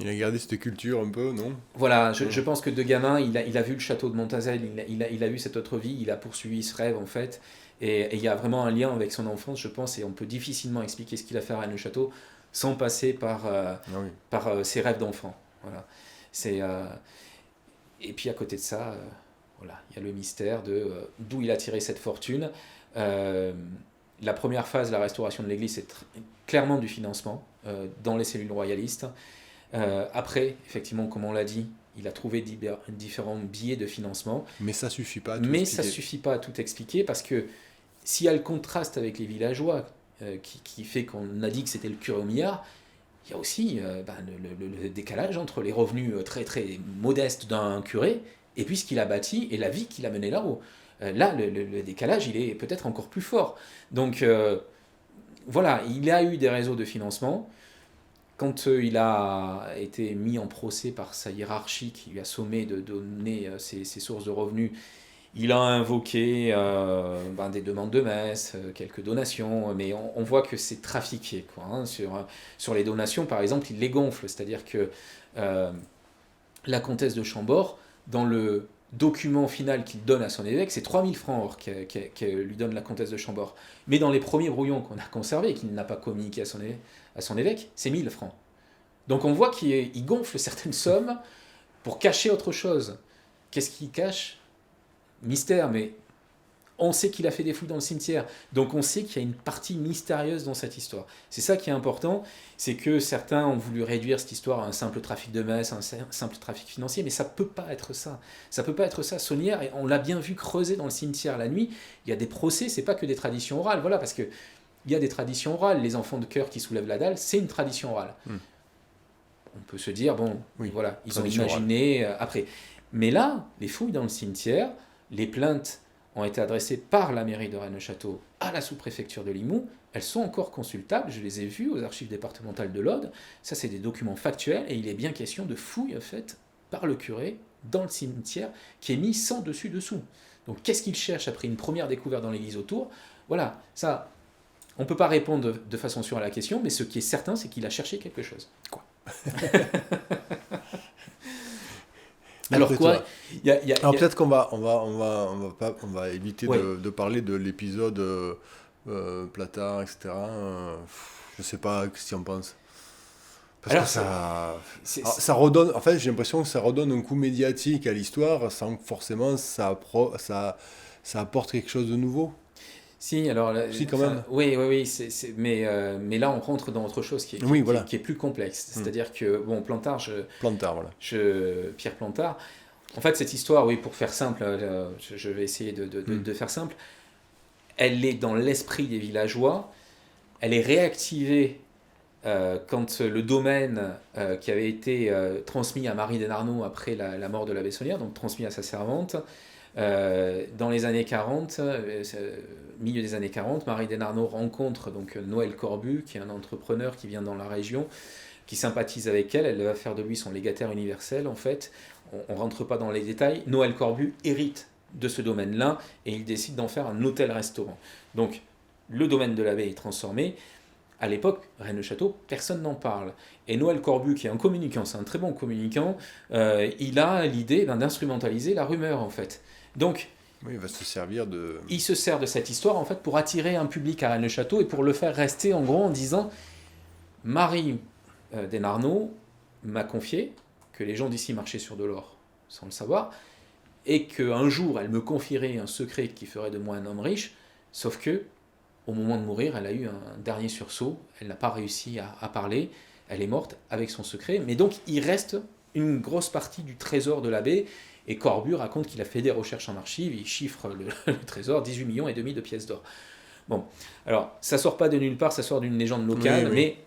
S1: il a gardé cette culture un peu, non ?
S2: Voilà, je pense que de gamin, il a vu le château de Montazel, il a vu cette autre vie, il a poursuivi ce rêve en fait, et il y a vraiment un lien avec son enfance, je pense, et on peut difficilement expliquer ce qu'il a fait à Rennes-le-Château sans passer par ses rêves d'enfant. Voilà. Et puis à côté de ça, voilà, il y a le mystère de d'où il a tiré cette fortune. La première phase, la restauration de l'Église, c'est clairement du financement dans les cellules royalistes. Après, effectivement, comme on l'a dit, il a trouvé différents biais de financement.
S1: Mais ça suffit pas à tout
S2: Mais
S1: expliquer.
S2: ça suffit pas à tout expliquer parce que s'il y a le contraste avec les villageois qui fait qu'on a dit que c'était le curé au milliard, il y a aussi le décalage entre les revenus très très modestes d'un curé et puis ce qu'il a bâti et la vie qu'il a menée là-haut. Là, le décalage, il est peut-être encore plus fort. Donc voilà, il a eu des réseaux de financement. Quand il a été mis en procès par sa hiérarchie qui lui a sommé de donner ses sources de revenus, il a invoqué des demandes de messe, quelques donations, mais on voit que c'est trafiqué. Quoi, hein. Sur les donations, par exemple, il les gonfle. C'est-à-dire que la comtesse de Chambord, dans le document final qu'il donne à son évêque, c'est 3000 francs or que lui donne la comtesse de Chambord. Mais dans les premiers brouillons qu'on a conservés et qu'il n'a pas communiqué à son évêque, c'est 1000 francs. Donc on voit qu'il gonfle certaines sommes pour cacher autre chose. Qu'est-ce qu'il cache ? Mystère, mais on sait qu'il a fait des fouilles dans le cimetière. Donc on sait qu'il y a une partie mystérieuse dans cette histoire. C'est ça qui est important, c'est que certains ont voulu réduire cette histoire à un simple trafic de messe, un simple trafic financier, mais ça peut pas être ça. Ça peut pas être ça. Saunière, on l'a bien vu creuser dans le cimetière la nuit, il y a des procès, c'est pas que des traditions orales, voilà, parce que il y a des traditions orales. Les enfants de chœur qui soulèvent la dalle, c'est une tradition orale. On peut se dire, bon, oui, voilà, ils ont imaginé après. Mais là, les fouilles dans le cimetière, les plaintes ont été adressées par la mairie de Rennes-le-Château à la sous-préfecture de Limoux. Elles sont encore consultables, je les ai vues aux archives départementales de l'Aude. Ça, c'est des documents factuels et il est bien question de fouilles faites par le curé dans le cimetière qui est mis sans dessus-dessous. Donc, qu'est-ce qu'il cherche après une première découverte dans l'église autour ? Voilà, ça, on ne peut pas répondre de façon sûre à la question, mais ce qui est certain, c'est qu'il a cherché quelque chose. Quoi ?
S1: Alors quoi Alors peut-être qu'on va éviter de parler de l'épisode Platard, etc. Je sais pas ce que tu en penses. Parce que ça redonne. En fait, j'ai l'impression que ça redonne un coup médiatique à l'histoire sans que forcément ça apporte quelque chose de nouveau.
S2: Si, alors
S1: si, quand même.
S2: Oui, mais là on rentre dans autre chose qui est plus complexe. C'est-à-dire que Plantard, Pierre Plantard. En fait, cette histoire, oui, pour faire simple, je vais essayer de faire simple. Elle est dans l'esprit des villageois. Elle est réactivée quand le domaine qui avait été transmis à Marie Desnarnaud après la mort de l'abbé Saunière, donc transmis à sa servante. Dans les années 40, milieu des années 40, Marie Desnarnaud rencontre donc Noël Corbu, qui est un entrepreneur qui vient dans la région, qui sympathise avec elle. Elle va faire de lui son légataire universel, en fait. On ne rentre pas dans les détails. Noël Corbu hérite de ce domaine-là et il décide d'en faire un hôtel-restaurant. Donc, le domaine de l'abbé est transformé. À l'époque, Rennes-le-Château, personne n'en parle. Et Noël Corbu, qui est un communicant, c'est un très bon communicant, il a l'idée d'instrumentaliser la rumeur, en fait. Donc,
S1: oui, il va se servir de...
S2: Il se sert de cette histoire, en fait, pour attirer un public à Rennes-le-Château et pour le faire rester, en gros, en disant « Marie Desnarnaud m'a confié que les gens d'ici marchaient sur de l'or, sans le savoir, et qu'un jour, elle me confierait un secret qui ferait de moi un homme riche, sauf que, au moment de mourir, elle a eu un dernier sursaut, elle n'a pas réussi à parler, elle est morte avec son secret, mais donc il reste une grosse partie du trésor de l'abbé, et Corbu raconte qu'il a fait des recherches en archives, il chiffre le trésor, 18 millions et demi de pièces d'or. Bon, alors, ça sort pas de nulle part, ça sort d'une légende locale, mais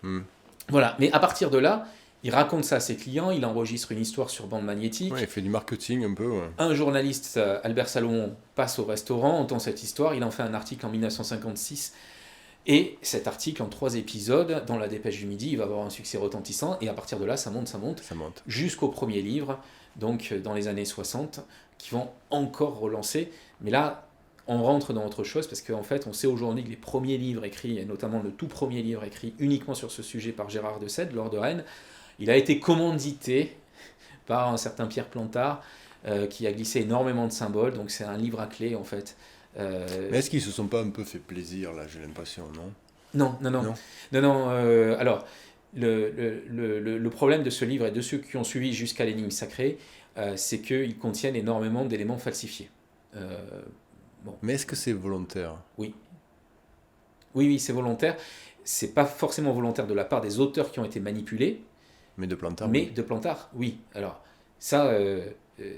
S2: voilà. Mais à partir de là, il raconte ça à ses clients, il enregistre une histoire sur bande magnétique.
S1: Ouais, il fait du marketing un peu. Ouais.
S2: Un journaliste, Albert Salomon, passe au restaurant, entend cette histoire, il en fait un article en 1956. Et cet article, en 3 épisodes, dans la Dépêche du Midi, il va avoir un succès retentissant. Et à partir de là, ça monte. Jusqu'au premier livre, donc dans les années 60, qui vont encore relancer. Mais là, on rentre dans autre chose, parce qu'en fait, on sait aujourd'hui que les premiers livres écrits, et notamment le tout premier livre écrit uniquement sur ce sujet par Gérard de Sède, Lord de Rennes, il a été commandité par un certain Pierre Plantard, qui a glissé énormément de symboles. Donc c'est un livre à clé, en fait.
S1: Mais est-ce qu'ils se sont pas un peu fait plaisir, là, j'ai l'impression, non ?
S2: Non. Alors, le problème de ce livre et de ceux qui ont suivi jusqu'à l'énigme sacrée, c'est qu'ils contiennent énormément d'éléments falsifiés. Euh, bon,
S1: Mais est-ce que c'est volontaire?
S2: oui. Oui, oui, c'est volontaire. C'est pas forcément volontaire de la part des auteurs qui ont été manipulés,
S1: Mais de Plantard,
S2: mais
S1: oui.
S2: de Plantard, oui. Alors, ça,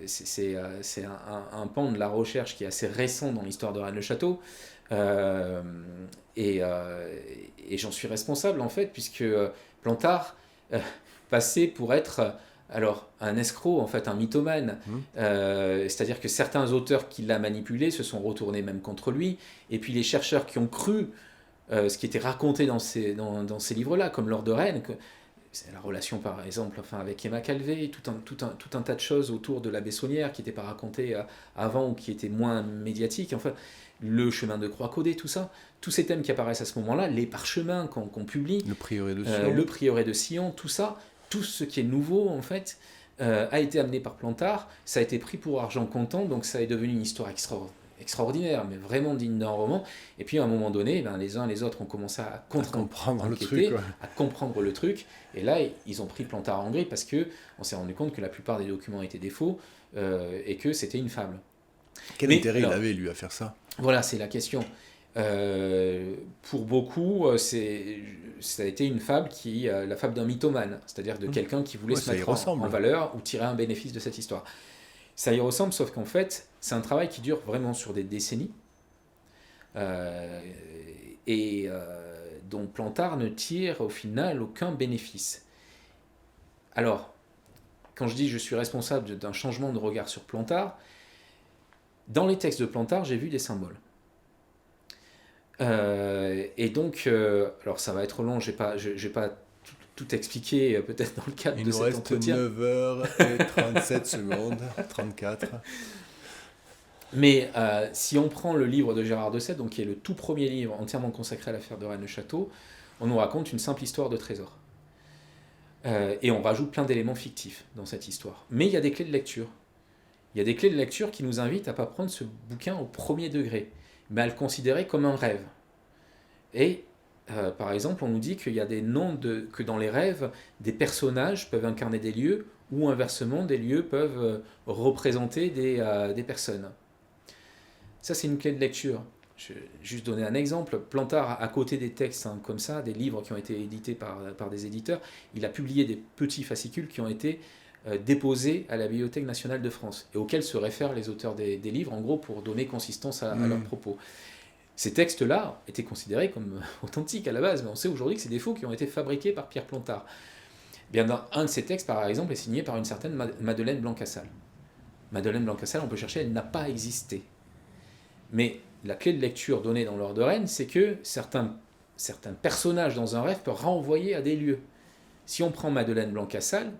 S2: c'est un pan de la recherche qui est assez récent dans l'histoire de Rennes-le-Château. Euh, et j'en suis responsable, en fait, puisque Plantard euh, passait pour être alors un escroc, en fait, un mythomane.
S1: Hmm.
S2: C'est-à-dire que certains auteurs qui l'ont manipulé se sont retournés même contre lui. Et puis les chercheurs qui ont cru ce qui était raconté dans ces livres-là, comme Lord de Rennes, c'est la relation par exemple avec Emma Calvé, tout un tas de choses autour de la Bessonnière qui n'étaient pas racontées avant ou qui étaient moins médiatiques, enfin, le chemin de croix codé, tout ça, tous ces thèmes qui apparaissent à ce moment-là, les parchemins qu'on publie,
S1: Le prieuré de Sion.
S2: le prieuré de Sion, tout ça, tout ce qui est nouveau en fait, a été amené par Plantard, ça a été pris pour argent comptant, donc ça est devenu une histoire extraordinaire, mais vraiment digne d'un roman. Et puis à un moment donné, ben, les uns et les autres ont commencé à
S1: comprendre le truc. Ouais.
S2: à comprendre le truc. Et là, ils ont pris Plantard en grille parce que on s'est rendu compte que la plupart des documents étaient des faux et que c'était une fable.
S1: Quel intérêt il avait, lui, à faire ça?
S2: Voilà, c'est la question. Pour beaucoup, ça a été une fable la fable d'un mythomane, c'est-à-dire de quelqu'un qui voulait se mettre en valeur ou tirer un bénéfice de cette histoire. Ça y ressemble, sauf qu'en fait, c'est un travail qui dure vraiment sur des décennies dont Plantard ne tire au final aucun bénéfice. Alors, quand je dis je suis responsable d'un changement de regard sur Plantard, dans les textes de Plantard, j'ai vu des symboles. Et donc, alors ça va être long, je vais pas tout expliqué peut-être dans le cadre de cet entretien.
S1: Il nous reste 9h37 secondes, 34.
S2: Mais si on prend le livre de Gérard de Sète, donc qui est le tout premier livre entièrement consacré à l'affaire de Rennes-le-Château, on nous raconte une simple histoire de trésor. Et on rajoute plein d'éléments fictifs dans cette histoire. Mais il y a des clés de lecture. Il y a des clés de lecture qui nous invitent à ne pas prendre ce bouquin au premier degré, mais à le considérer comme un rêve. Et par exemple, on nous dit qu'il y a des noms que dans les rêves, des personnages peuvent incarner des lieux, ou inversement, des lieux peuvent représenter des personnes. Ça, c'est une clé de lecture. Je vais juste donner un exemple. Plantard, à côté des textes comme ça, des livres qui ont été édités par des éditeurs, il a publié des petits fascicules qui ont été déposés à la Bibliothèque nationale de France, et auxquels se réfèrent les auteurs des livres, en gros, pour donner consistance à leurs propos. Ces textes-là étaient considérés comme authentiques à la base, mais on sait aujourd'hui que c'est des faux qui ont été fabriqués par Pierre Plantard. Bien, un de ces textes, par exemple, est signé par une certaine Madeleine Blancassal. Madeleine Blancassal, on peut chercher, elle n'a pas existé. Mais la clé de lecture donnée dans l'Ordre de Rennes, c'est que certains personnages dans un rêve peuvent renvoyer à des lieux. Si on prend Madeleine Blancassal,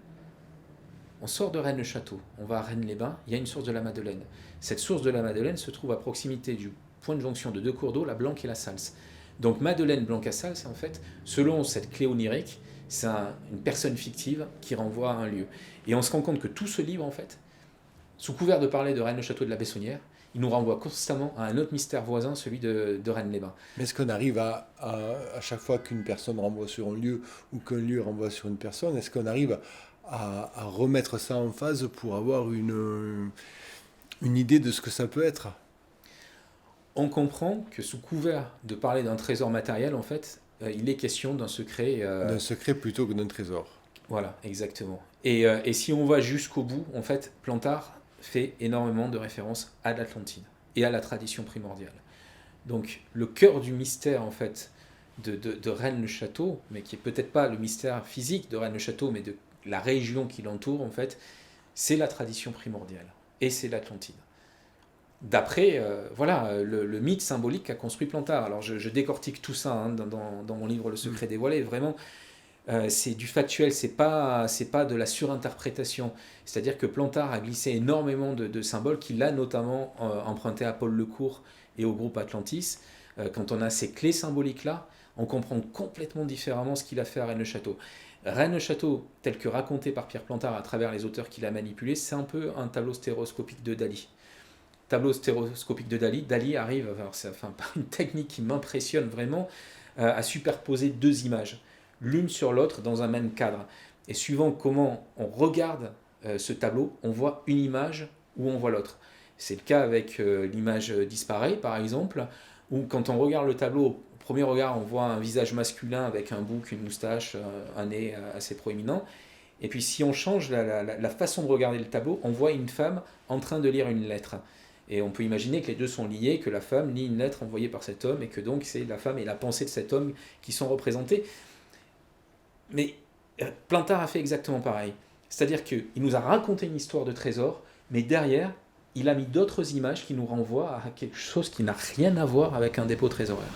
S2: on sort de Rennes-le-Château, on va à Rennes-les-Bains, il y a une source de la Madeleine. Cette source de la Madeleine se trouve à proximité du point de jonction de deux cours d'eau, la Blanque et la Salse. Donc Madeleine Blancassal, c'est en fait, selon cette clé onirique, c'est une personne fictive qui renvoie à un lieu. Et on se rend compte que tout ce livre, en fait, sous couvert de parler de Rennes-le-Château de la Bessonnière, il nous renvoie constamment à un autre mystère voisin, celui de Rennes-les-Bains.
S1: Mais est-ce qu'on arrive à chaque fois qu'une personne renvoie sur un lieu ou qu'un lieu renvoie sur une personne, est-ce qu'on arrive à remettre ça en phase pour avoir une idée de ce que ça peut être?
S2: On comprend que sous couvert de parler d'un trésor matériel, en fait, il est question d'un secret...
S1: D'un secret plutôt que d'un trésor.
S2: Voilà, exactement. Et si on va jusqu'au bout, en fait, Plantard fait énormément de références à l'Atlantide et à la tradition primordiale. Donc le cœur du mystère, en fait, de Rennes-le-Château, mais qui est peut-être pas le mystère physique de Rennes-le-Château, mais de la région qui l'entoure, en fait, c'est la tradition primordiale et c'est l'Atlantide. D'après le mythe symbolique qu'a construit Plantard. Alors je décortique tout ça dans mon livre Le Secret dévoilé. Vraiment, c'est du factuel, c'est pas de la surinterprétation. C'est-à-dire que Plantard a glissé énormément de symboles qu'il a notamment emprunté à Paul Lecourt et au groupe Atlantis. Quand on a ces clés symboliques-là, on comprend complètement différemment ce qu'il a fait à Rennes-le-Château. Rennes-le-Château, tel que raconté par Pierre Plantard à travers les auteurs qu'il a manipulés, c'est un peu un tableau stéréoscopique de Dali. Tableau stéréoscopique de Dali. Dali arrive, par une technique qui m'impressionne vraiment, à superposer deux images. l'une sur l'autre dans un même cadre. Et suivant comment on regarde ce tableau, on voit une image ou on voit l'autre. C'est le cas avec l'image disparaît, par exemple, où quand on regarde le tableau, au premier regard, on voit un visage masculin avec un bouc, une moustache, un nez assez proéminent. Et puis si on change la façon de regarder le tableau, on voit une femme en train de lire une lettre. Et on peut imaginer que les deux sont liés, que la femme lit une lettre envoyée par cet homme, et que donc c'est la femme et la pensée de cet homme qui sont représentés. Mais Plantard a fait exactement pareil. C'est-à-dire qu'il nous a raconté une histoire de trésor, mais derrière, il a mis d'autres images qui nous renvoient à quelque chose qui n'a rien à voir avec un dépôt trésoraire.